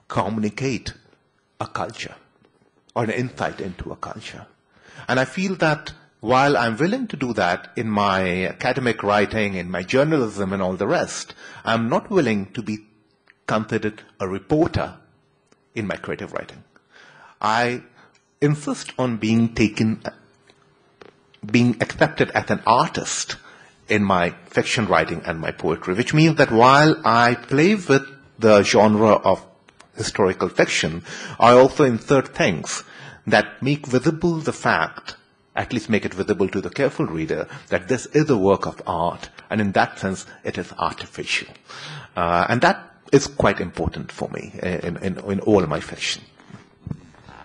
communicate a culture or an insight into a culture. And I feel that while I'm willing to do that in my academic writing, in my journalism and all the rest, I'm not willing to be considered a reporter in my creative writing. I insist on being accepted as an artist in my fiction writing and my poetry, which means that while I play with the genre of historical fiction, I also insert things that make visible the fact, at least make it visible to the careful reader, that this is a work of art, and in that sense, it is artificial. And that is quite important for me in all my fiction.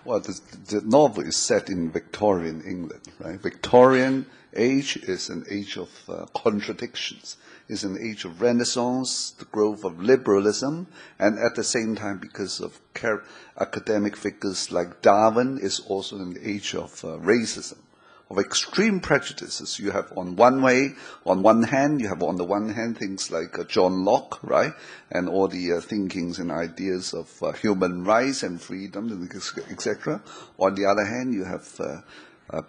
Well, the novel is set in Victorian England, right? Victorian age is an age of contradictions. It's an age of Renaissance, the growth of liberalism, and at the same time, because of academic figures like Darwin, is also an age of racism, of extreme prejudices. You have on one hand, you have on the one hand things like John Locke, right, and all the thinkings and ideas of human rights and freedom, etc. On the other hand, you have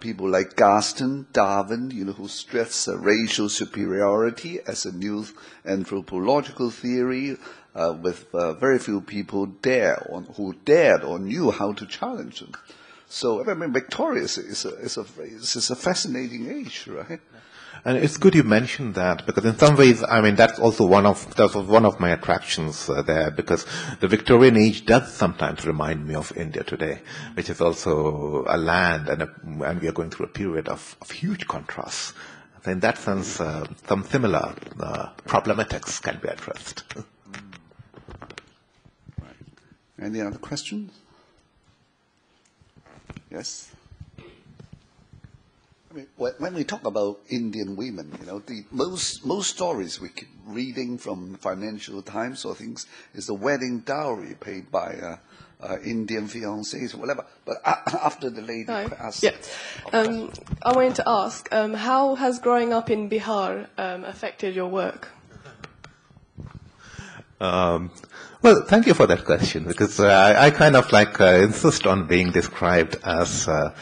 people like Gaston, Darwin, who stress racial superiority as a new anthropological theory, with very few people who dared or knew how to challenge them. So, I mean, Victoria is a fascinating age, right? And it's good you mentioned that, because in some ways, I mean, that's one of my attractions there, because the Victorian age does sometimes remind me of India today, which is also a land, and we are going through a period of huge contrasts. So in that sense, some similar problematics can be addressed. Right. Any other questions? Yes. I mean, when we talk about Indian women, the most stories we keep reading from Financial Times or things is the wedding dowry paid by Indian fiancés or whatever. But after the lady passed, I wanted to ask, how has growing up in Bihar affected your work? Well, thank you for that question, because I kind of insist on being described as a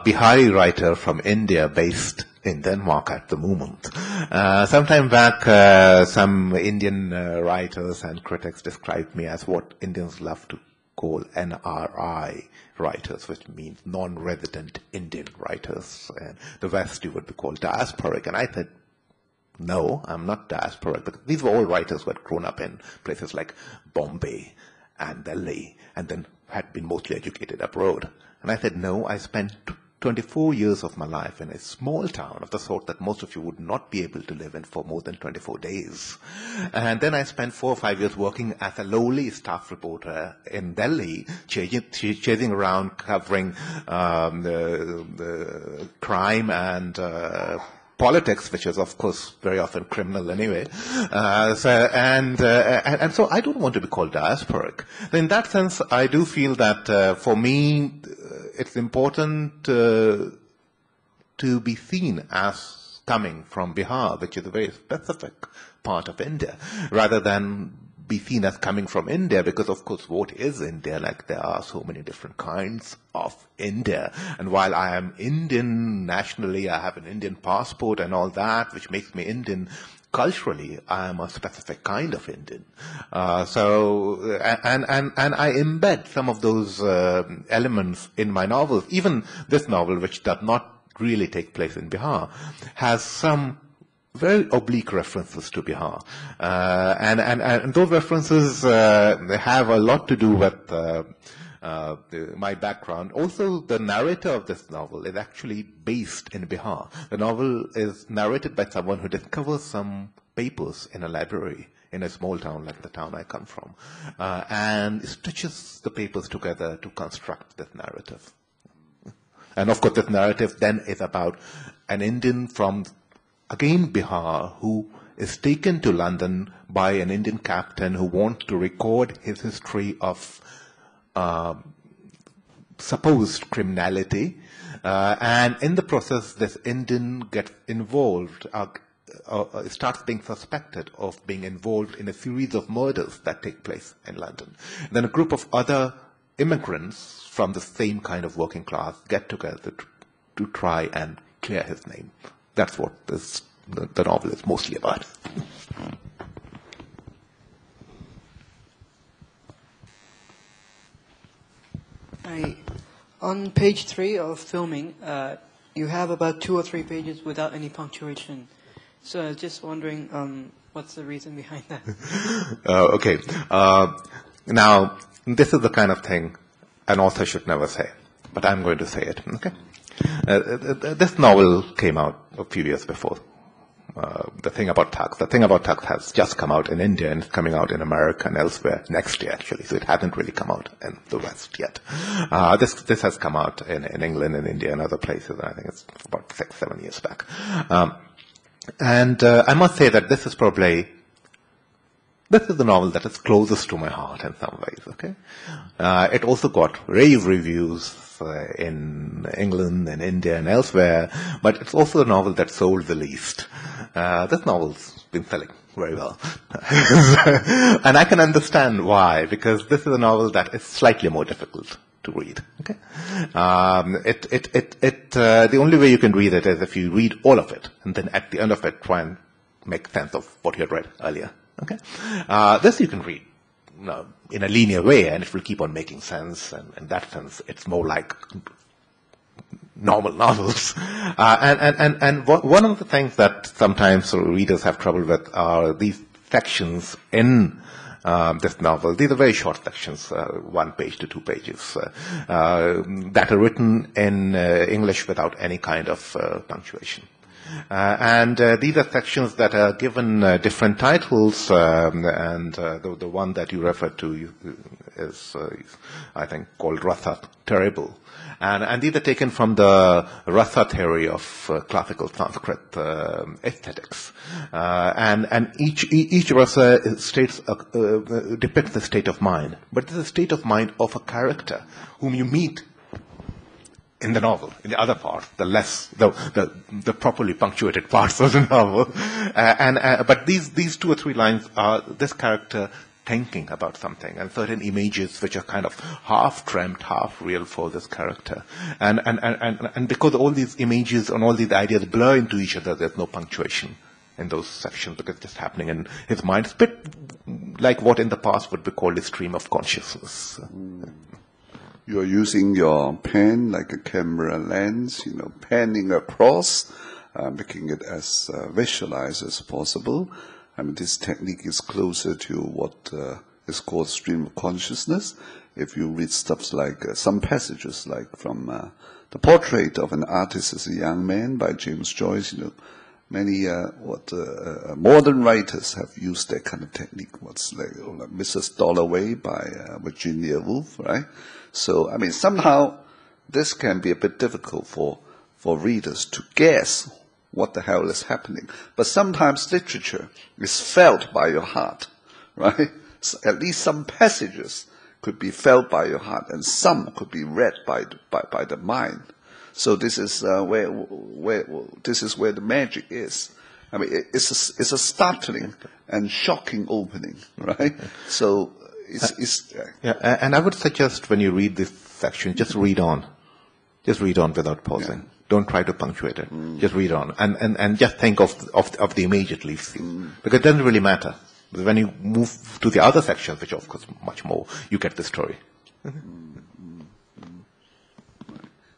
Bihari writer from India based in Denmark at the moment. Sometime back, some Indian writers and critics described me as what Indians love to call NRI writers, which means non-resident Indian writers. And the West you would be called diasporic. And I said, no, I'm not diasporic, because these were all writers who had grown up in places like Bombay and Delhi, and then had been mostly educated abroad. And I said, no, I spent 24 years of my life in a small town of the sort that most of you would not be able to live in for more than 24 days. And then I spent 4 or 5 years working as a lowly staff reporter in Delhi, chasing around, covering the crime and politics, which is, of course, very often criminal anyway. So I don't want to be called diasporic. In that sense, I do feel that for me, it's important to be seen as coming from Bihar, which is a very specific part of India, rather than be seen as coming from India, because of course what is India? There are so many different kinds of India, and while I am Indian nationally, I have an Indian passport and all that, which makes me Indian. Culturally, I am a specific kind of Indian. So I embed some of those elements in my novels. Even this novel, which does not really take place in Bihar, has some very oblique references to Bihar. And those references have a lot to do with my background. Also, the narrator of this novel is actually based in Bihar. The novel is narrated by someone who discovers some papers in a library in a small town like the town I come from, and stitches the papers together to construct this narrative. And of course, this narrative then is about an Indian from, again, Bihar, who is taken to London by an Indian captain who wants to record his history of supposed criminality, and in the process, this Indian gets involved, starts being suspected of being involved in a series of murders that take place in London. Then a group of other immigrants from the same kind of working class get together to try and clear his name. That's what the novel is mostly about. On page 3 of filming, you have about 2 or 3 pages without any punctuation. So I was just wondering, what's the reason behind that? Okay. Now, this is the kind of thing an author should never say, but I'm going to say it. Okay. This novel came out a few years before. The Thing About Thugs. The Thing About Thugs has just come out in India and it's coming out in America and elsewhere next year, actually. So it hasn't really come out in the West yet. This has come out in England and India and other places. I think it's about 6-7 years back. I must say that this is the novel that is closest to my heart in some ways, okay? It also got rave reviews in England and India and elsewhere, but it's also the novel that sold the least. This novel's been selling very well. And I can understand why, because this is a novel that is slightly more difficult to read, okay? The only way you can read it is if you read all of it, and then at the end of it try and make sense of what you had read earlier. Okay, this you can read in a linear way, and it will keep on making sense. And in that sense, it's more like normal novels. And one of the things that sometimes readers have trouble with are these sections in this novel. These are very short sections, 1 page to 2 pages, that are written in English without any kind of punctuation. These are sections that are given different titles, and the one that you referred to is, I think, called Rasa Terrible. And these are taken from the Rasa theory of classical Sanskrit aesthetics. And each Rasa depicts a state of mind, but it's a state of mind of a character whom you meet in the novel, in the other part, the properly punctuated parts of the novel. But these 2 or 3 lines are this character thinking about something, and certain images which are kind of half dreamt, half real for this character. And because all these images and all these ideas blur into each other, there's no punctuation in those sections because it's just happening in his mind. It's a bit like what in the past would be called a stream of consciousness. You're using your pen like a camera lens, panning across, making it as visualized as possible. I mean, this technique is closer to what is called stream of consciousness. If you read stuff like some passages, like from The Portrait of an Artist as a Young Man by James Joyce, many modern writers have used that kind of technique. What's like Mrs. Dalloway by Virginia Woolf, right? So, I mean, somehow this can be a bit difficult for readers to guess what the hell is happening. But sometimes literature is felt by your heart, right? So at least some passages could be felt by your heart, and some could be read by the mind. So this is where the magic is. I mean, it's a startling and shocking opening, right? So. And I would suggest when you read this section, just read on. Just read on without pausing. Yeah. Don't try to punctuate it. Just read on. And just think of the image at least. Because it doesn't really matter. But when you move to the other sections, which of course much more, you get the story.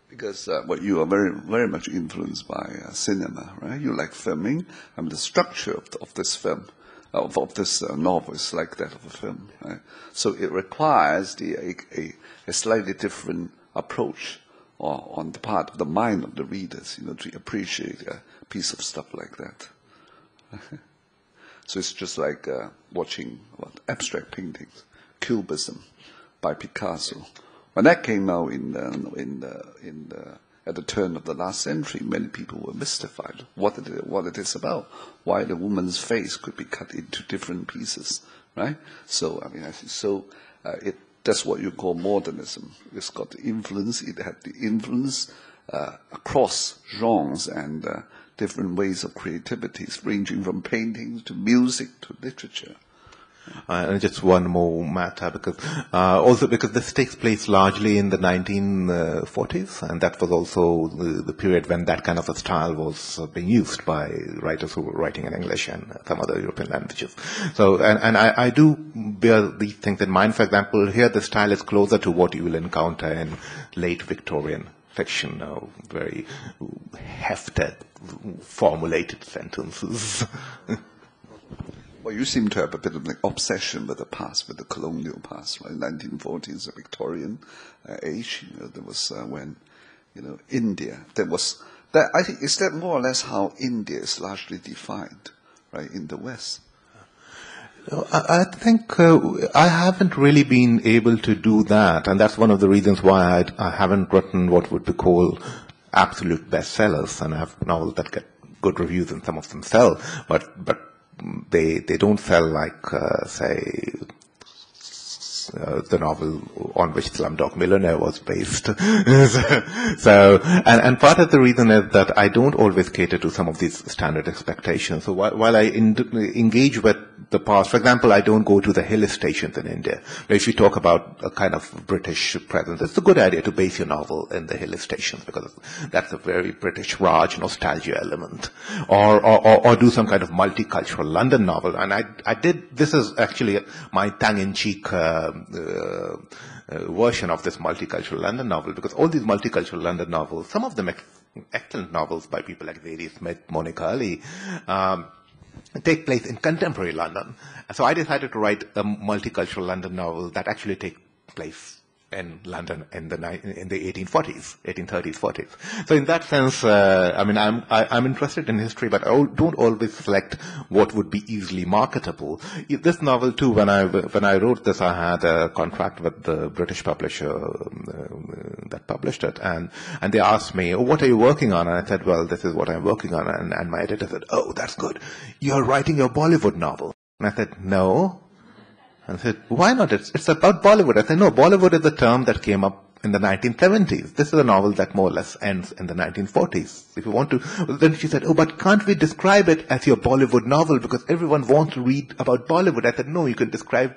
Because you are very, very much influenced by cinema, right? You like filming. I mean, the structure of this film. Of this novel is like that of a film, right? So it requires a slightly different approach on the part of the mind of the readers, to appreciate a piece of stuff like that. So it's just like watching abstract paintings, Cubism by Picasso. When that came out at the turn of the last century, many people were mystified what it is about, why the woman's face could be cut into different pieces, right? So, I mean, that's what you call modernism. It's got the influence, it had the influence across genres and different ways of creativity, ranging from paintings to music to literature. And just one more matter, because this takes place largely in the 1940s, and that was also the period when that kind of a style was being used by writers who were writing in English and some other European languages. So, and I do bear these things in mind. For example, here the style is closer to what you will encounter in late Victorian fiction, very hefted, formulated sentences. Well, you seem to have a bit of an obsession with the past, with the colonial past, right? 1940s, the Victorian age. There was when, India. I think, is that more or less how India is largely defined, right, in the West? I think I haven't really been able to do that, and that's one of the reasons why I haven't written what would be called absolute bestsellers, and I have novels that get good reviews and some of them sell, but they don't sell like, say, the novel on which Slumdog Millionaire was based. And part of the reason is that I don't always cater to some of these standard expectations. So while I engage with the past, for example, I don't go to the hill stations in India. If you talk about a kind of British presence, it's a good idea to base your novel in the hill stations because that's a very British Raj nostalgia element. Or do some kind of multicultural London novel. And I did, this is actually my tongue-in-cheek version of this multicultural London novel, because all these multicultural London novels, some of them excellent novels by people like Zadie Smith, Monica Ali, take place in contemporary London. So I decided to write a multicultural London novel that actually takes place in London in the 1830s, 40s. So in that sense, I'm interested in history, but I don't always select what would be easily marketable. This novel too, when I wrote this, I had a contract with the British publisher that published it, and they asked me, "Oh, what are you working on?" And I said, "Well, this is what I'm working on." And my editor said, "Oh, that's good. You're writing your Bollywood novel." And I said, "No." And I said, "Why not? It's about Bollywood." I said, "No, Bollywood is a term that came up in the 1970s. This is a novel that more or less ends in the 1940s. If you want to," then she said, "Oh, but can't we describe it as your Bollywood novel because everyone wants to read about Bollywood?" I said, "No, you can describe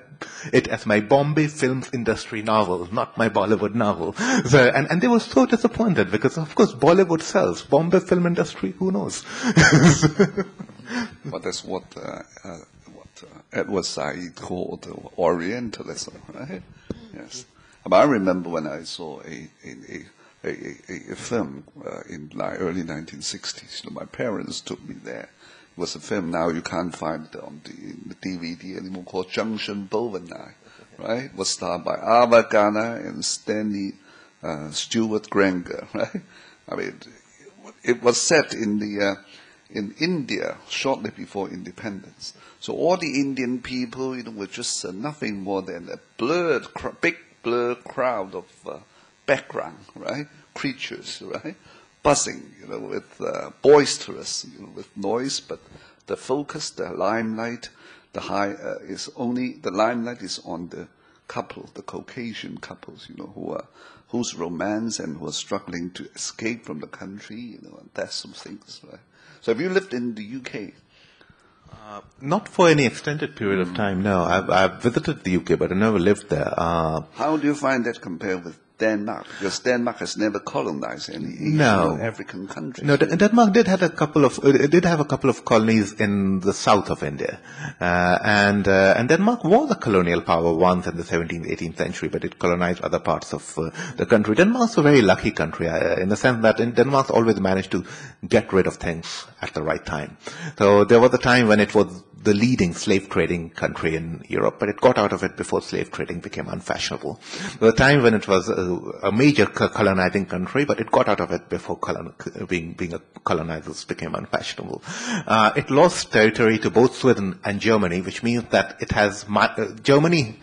it as my Bombay films industry novel, not my Bollywood novel." So, and they were so disappointed because, of course, Bollywood sells. Bombay film industry, who knows? But that's what Edward Said called Orientalism, right? Yes. But I remember when I saw a film in the early 1960s. My parents took me there. It was a film now you can't find it on the DVD anymore, called Junction Bovenai, right? It was starred by Ava Gana and Stanley Stewart Granger, right? I mean, it was set in India shortly before independence. So all the Indian people, were just nothing more than a big blurred crowd of background, right? Creatures, right? Buzzing, with boisterous, with noise, but the focus, the limelight, the limelight is on the couple, the Caucasian couples, whose romance and who are struggling to escape from the country, and that sort of things, right? So have you lived in the UK? Not for any extended period of time, no. I've visited the UK, but I never lived there. How do you find that compared with Denmark? Because Denmark has never colonized any African countries. No, Denmark did have a couple of colonies in the south of India, and Denmark was a colonial power once in the 17th, 18th century, but it colonized other parts of the country. Denmark's a very lucky country in the sense that Denmark's always managed to get rid of things at the right time. So there was a time when it was the leading slave trading country in Europe, but it got out of it before slave trading became unfashionable. There was a time when it was a major colonizing country, but it got out of it before being a colonizers became unfashionable. It lost territory to both Sweden and Germany, which means that Germany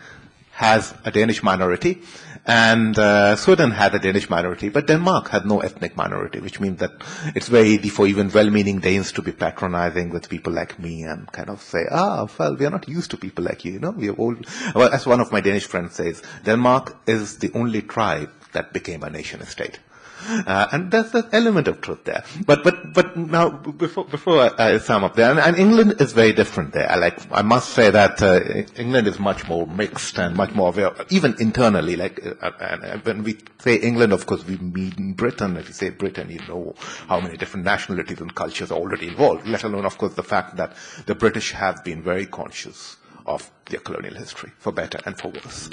has a Danish minority, and Sweden had a Danish minority, but Denmark had no ethnic minority, which means that it's very easy for even well-meaning Danes to be patronizing with people like me and kind of say, well, we are not used to people like you, we are old. Well, as one of my Danish friends says, Denmark is the only tribe that became a nation state. And there's that element of truth there. But now, before I sum up there, and England is very different there. I must say that England is much more mixed and much more aware, even internally. And when we say England, of course, we mean Britain. If you say Britain, you know how many different nationalities and cultures are already involved, let alone, of course, the fact that the British have been very conscious of their colonial history, for better and for worse.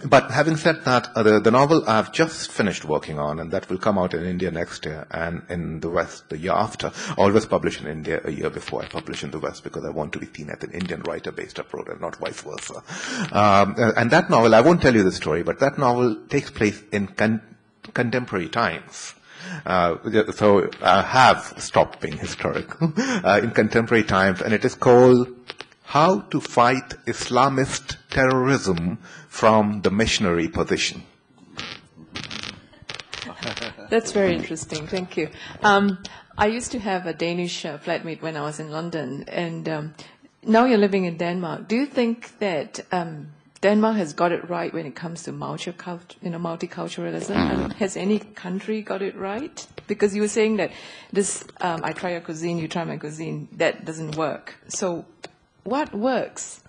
But having said that, the novel I've just finished working on, and that will come out in India next year and in the West the year after. I always publish in India a year before I publish in the West because I want to be seen as an Indian writer based abroad and not vice versa. And that novel, I won't tell you the story, but that novel takes place in contemporary times. So I have stopped being historical in contemporary times, and it is called How to Fight Islamist Terrorism from the Missionary Position. That's very interesting. Thank you. I used to have a Danish flatmate when I was in London, and now you're living in Denmark. Do you think that Denmark has got it right when it comes to multiculturalism? I mean, has any country got it right? Because you were saying that this, I try your cuisine, you try my cuisine, that doesn't work. So what works?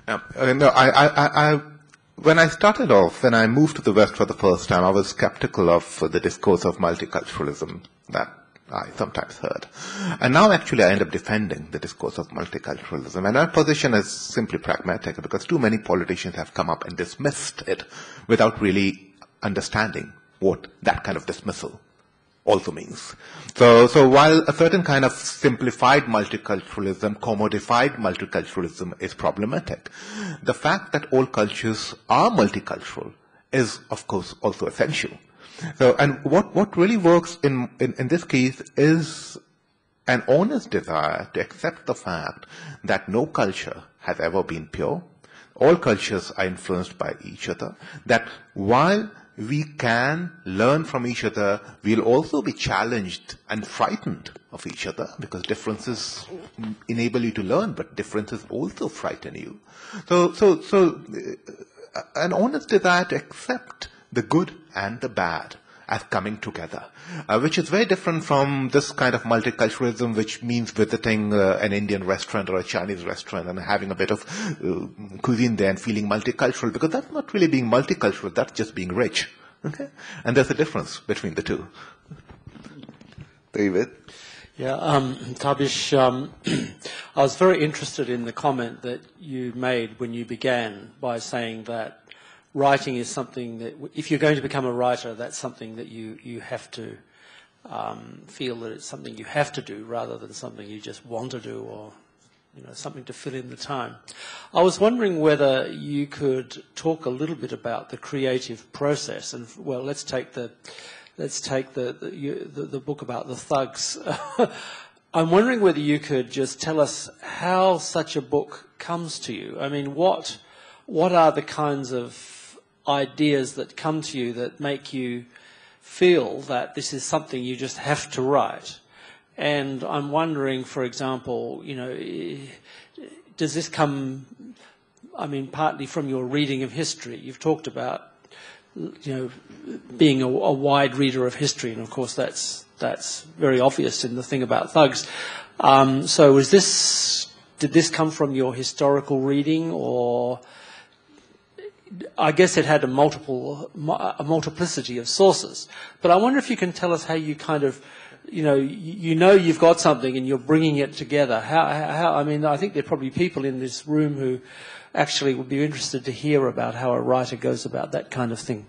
No, when I started off, when I moved to the West for the first time, I was skeptical of the discourse of multiculturalism that I sometimes heard. And now actually I end up defending the discourse of multiculturalism. And my position is simply pragmatic because too many politicians have come up and dismissed it without really understanding what that kind of dismissal also means. So while a certain kind of simplified multiculturalism, commodified multiculturalism is problematic, the fact that all cultures are multicultural is, of course, also essential. So, and what really works in this case is an honest desire to accept the fact that no culture has ever been pure. All cultures are influenced by each other. That while we can learn from each other, we'll also be challenged and frightened of each other because differences enable you to learn, but differences also frighten you. So an honest desire to accept the good and the bad as coming together, which is very different from this kind of multiculturalism, which means visiting an Indian restaurant or a Chinese restaurant and having a bit of cuisine there and feeling multicultural, because that's not really being multicultural, that's just being rich. Okay? And there's a difference between the two. David? Yeah, Tabish, I was very interested in the comment that you made when you began by saying that writing is something that, if you're going to become a writer, that's something that you have to feel that it's something you have to do rather than something you just want to do or, something to fill in the time. I was wondering whether you could talk a little bit about the creative process. And, well, let's take the book about the thugs. I'm wondering whether you could just tell us how such a book comes to you. I mean, what are the kinds of ideas that come to you that make you feel that this is something you just have to write? And I'm wondering, for example, does this come, partly from your reading of history? You've talked about, being a wide reader of history, and of course that's very obvious in the thing about thugs. So did this come from your historical reading, or I guess it had a multiplicity of sources. But I wonder if you can tell us how you kind of, you've got something and you're bringing it together. I think there are probably people in this room who actually would be interested to hear about how a writer goes about that kind of thing.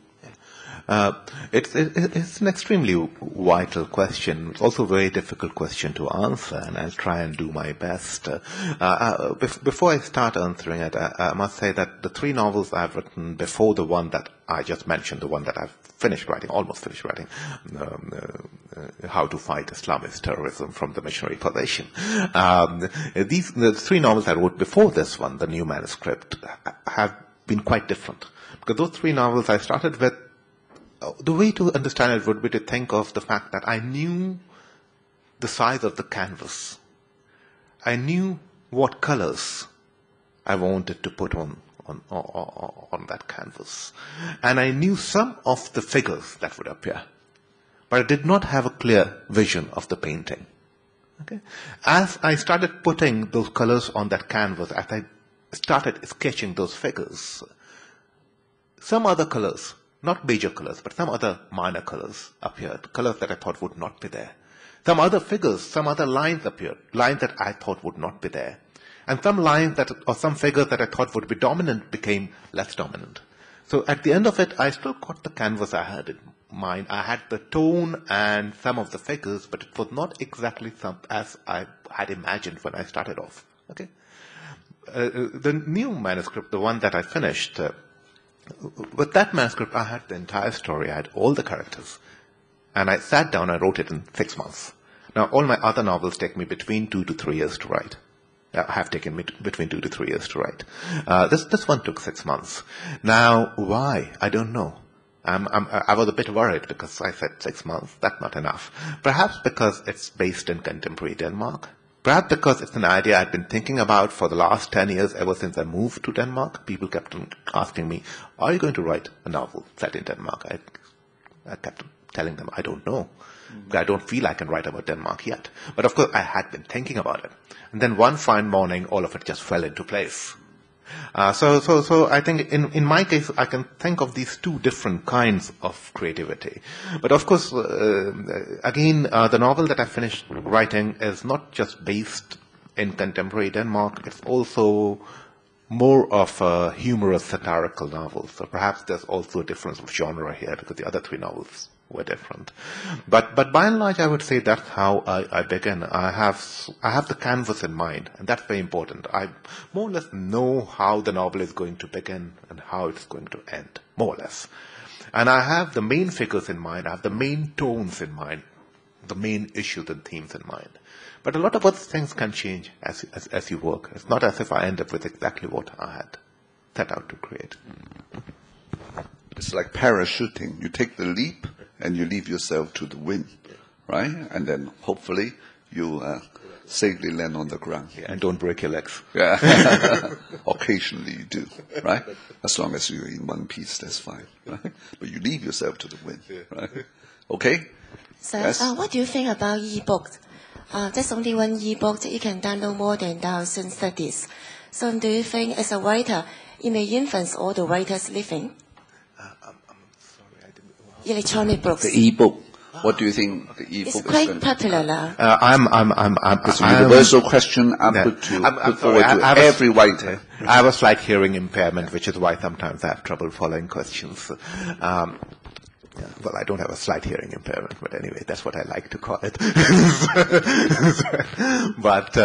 It's an extremely vital question. It's also a very difficult question to answer, and I'll try and do my best. Before I start answering it, I must say that the three novels I've written before the one that I just mentioned, the one that I've almost finished writing, How to Fight Islamist Terrorism from the Missionary Position. The three novels I wrote before this one, the new manuscript, have been quite different. Because those three novels I started with, the way to understand it would be to think of the fact that I knew the size of the canvas. I knew what colors I wanted to put on that canvas. And I knew some of the figures that would appear. But I did not have a clear vision of the painting. Okay? As I started putting those colors on that canvas, as I started sketching those figures, some other colors, not major colors, but some other minor colors appeared, colors that I thought would not be there. Some other figures, some other lines appeared, lines that I thought would not be there. And some lines or some figures that I thought would be dominant became less dominant. So at the end of it, I still got the canvas I had in mind. I had the tone and some of the figures, but it was not exactly as I had imagined when I started off. Okay. The new manuscript, the one that I finished, with that manuscript, I had the entire story. I had all the characters. And I sat down and wrote it in 6 months. Now, all my other novels take me between 2 to 3 years to write. Have taken me between 2 to 3 years to write. This one took 6 months. Now, why? I don't know. I was a bit worried because I said 6 months, that's not enough. Perhaps because it's based in contemporary Denmark. Perhaps because it's an idea I've been thinking about for the last 10 years, ever since I moved to Denmark. People kept asking me, are you going to write a novel set in Denmark? I kept telling them, I don't know. I don't feel I can write about Denmark yet. But of course, I had been thinking about it. And then one fine morning, all of it just fell into place. So I think in my case, I can think of these two different kinds of creativity. But of course, again, the novel that I finished writing is not just based in contemporary Denmark. It's also more of a humorous, satirical novel. So perhaps there's also a difference of genre here because the other 3 novels were different. But by and large, I would say that's how I begin. I have the canvas in mind, and that's very important. I more or less know how the novel is going to begin and how it's going to end, more or less. And I have the main figures in mind. I have the main tones in mind, the main issues and themes in mind. But a lot of other things can change as you work. It's not as if I end up with exactly what I had set out to create. It's like parachuting. You take the leap and you leave yourself to the wind, right? And then hopefully you safely land on the ground. Yeah, and don't break your legs. Yeah. Occasionally you do, right? As long as you're in one piece, that's fine, right? But you leave yourself to the wind, right? Okay? So, yes? What do you think about e-books? There's only one e-book that you can download more than 1,000 studies. So do you think as a writer, it may influence all the writers living? Electronic books. The e-book. What do you think the e-book is quite popular now. It's a universal question I put forward to every writer. I have a slight hearing impairment, which is why sometimes I have trouble following questions. Well, I don't have a slight hearing impairment, but anyway, that's what I like to call it. But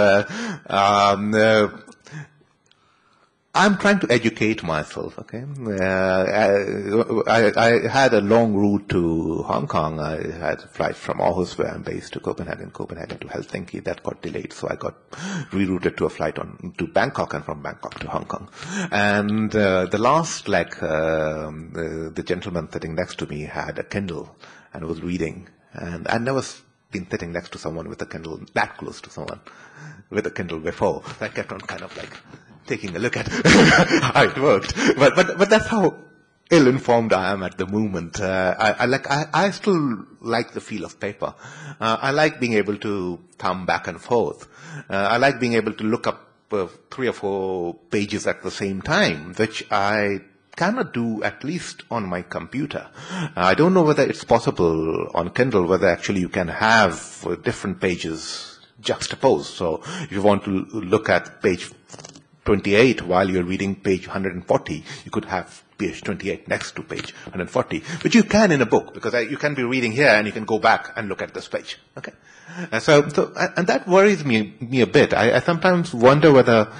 I'm trying to educate myself, okay? I had a long route to Hong Kong. I had a flight from Aarhus, where I'm based, to Copenhagen to Helsinki. That got delayed, so I got rerouted to a flight to Bangkok, and from Bangkok to Hong Kong. And the last leg, the gentleman sitting next to me had a Kindle and was reading. And I'd never been sitting next to someone with a Kindle, that close to someone with a Kindle before. So I kept on kind of like taking a look at how it worked. But that's how ill-informed I am at the moment. I still like the feel of paper. I like being able to thumb back and forth. I like being able to look up 3 or 4 pages at the same time, which I cannot do at least on my computer. I don't know whether it's possible on Kindle, whether actually you can have different pages juxtaposed. So if you want to look at page 28 while you're reading page 140, you could have page 28 next to page 140, which you can in a book, because you can be reading here and you can go back and look at this page. Okay, and that worries me a bit. I sometimes wonder whether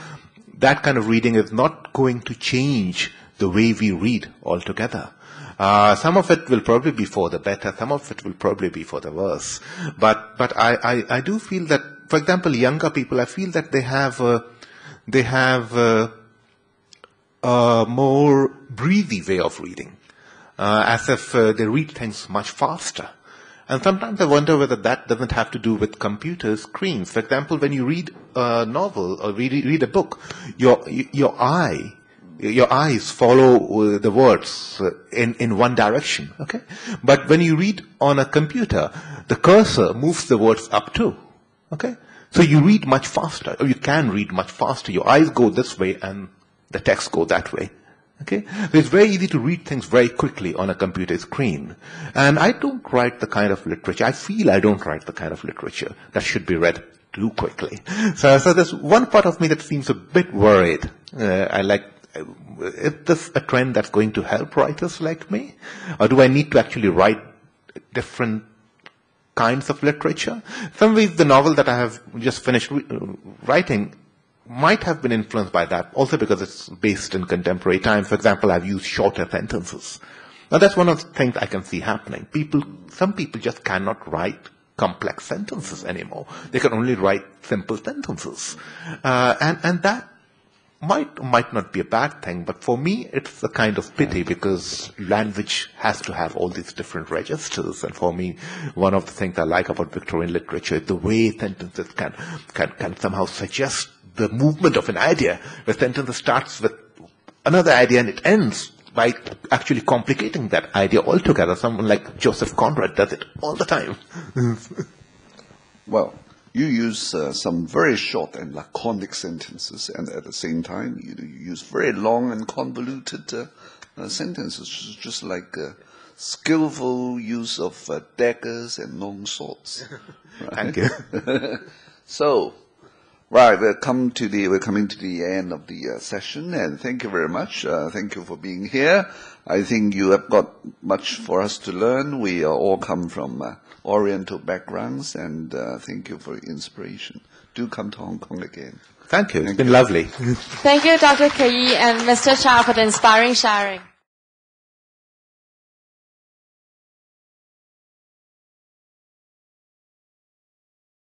that kind of reading is not going to change the way we read altogether. Some of it will probably be for the better, some of it will probably be for the worse. But I do feel that, for example, younger people, I feel that they have a more breathy way of reading, as if they read things much faster. And sometimes I wonder whether that doesn't have to do with computer screens. For example, when you read a novel or read a book, your eyes follow the words in one direction. Okay, but when you read on a computer, the cursor moves the words up too. Okay. So you read much faster, or you can read much faster. Your eyes go this way and the text go that way. Okay? So it's very easy to read things very quickly on a computer screen. And I don't write the kind of literature, I feel I don't write the kind of literature that should be read too quickly. So there's one part of me that seems a bit worried. Is this a trend that's going to help writers like me? Or do I need to actually write different kinds of literature? Some ways the novel that I have just finished writing might have been influenced by that, also because it's based in contemporary times. For example, I've used shorter sentences. Now that's one of the things I can see happening. Some people just cannot write complex sentences anymore. They can only write simple sentences. And that might not be a bad thing, but for me it's a kind of pity because language has to have all these different registers, and for me one of the things I like about Victorian literature is the way sentences can somehow suggest the movement of an idea. The sentence starts with another idea and it ends by actually complicating that idea altogether. Someone like Joseph Conrad does it all the time. Well, you use some very short and laconic sentences, and at the same time, you use very long and convoluted sentences, just like skillful use of daggers and long swords. Right? Thank you. So, right, we're coming to the end of the session, and thank you very much. Thank you for being here. I think you have got much for us to learn. We all come from Oriental backgrounds, and thank you for your inspiration. Do come to Hong Kong again. Thank you. It's been lovely. Thank you, Dr. Khair and Mr. Cha, for the inspiring sharing.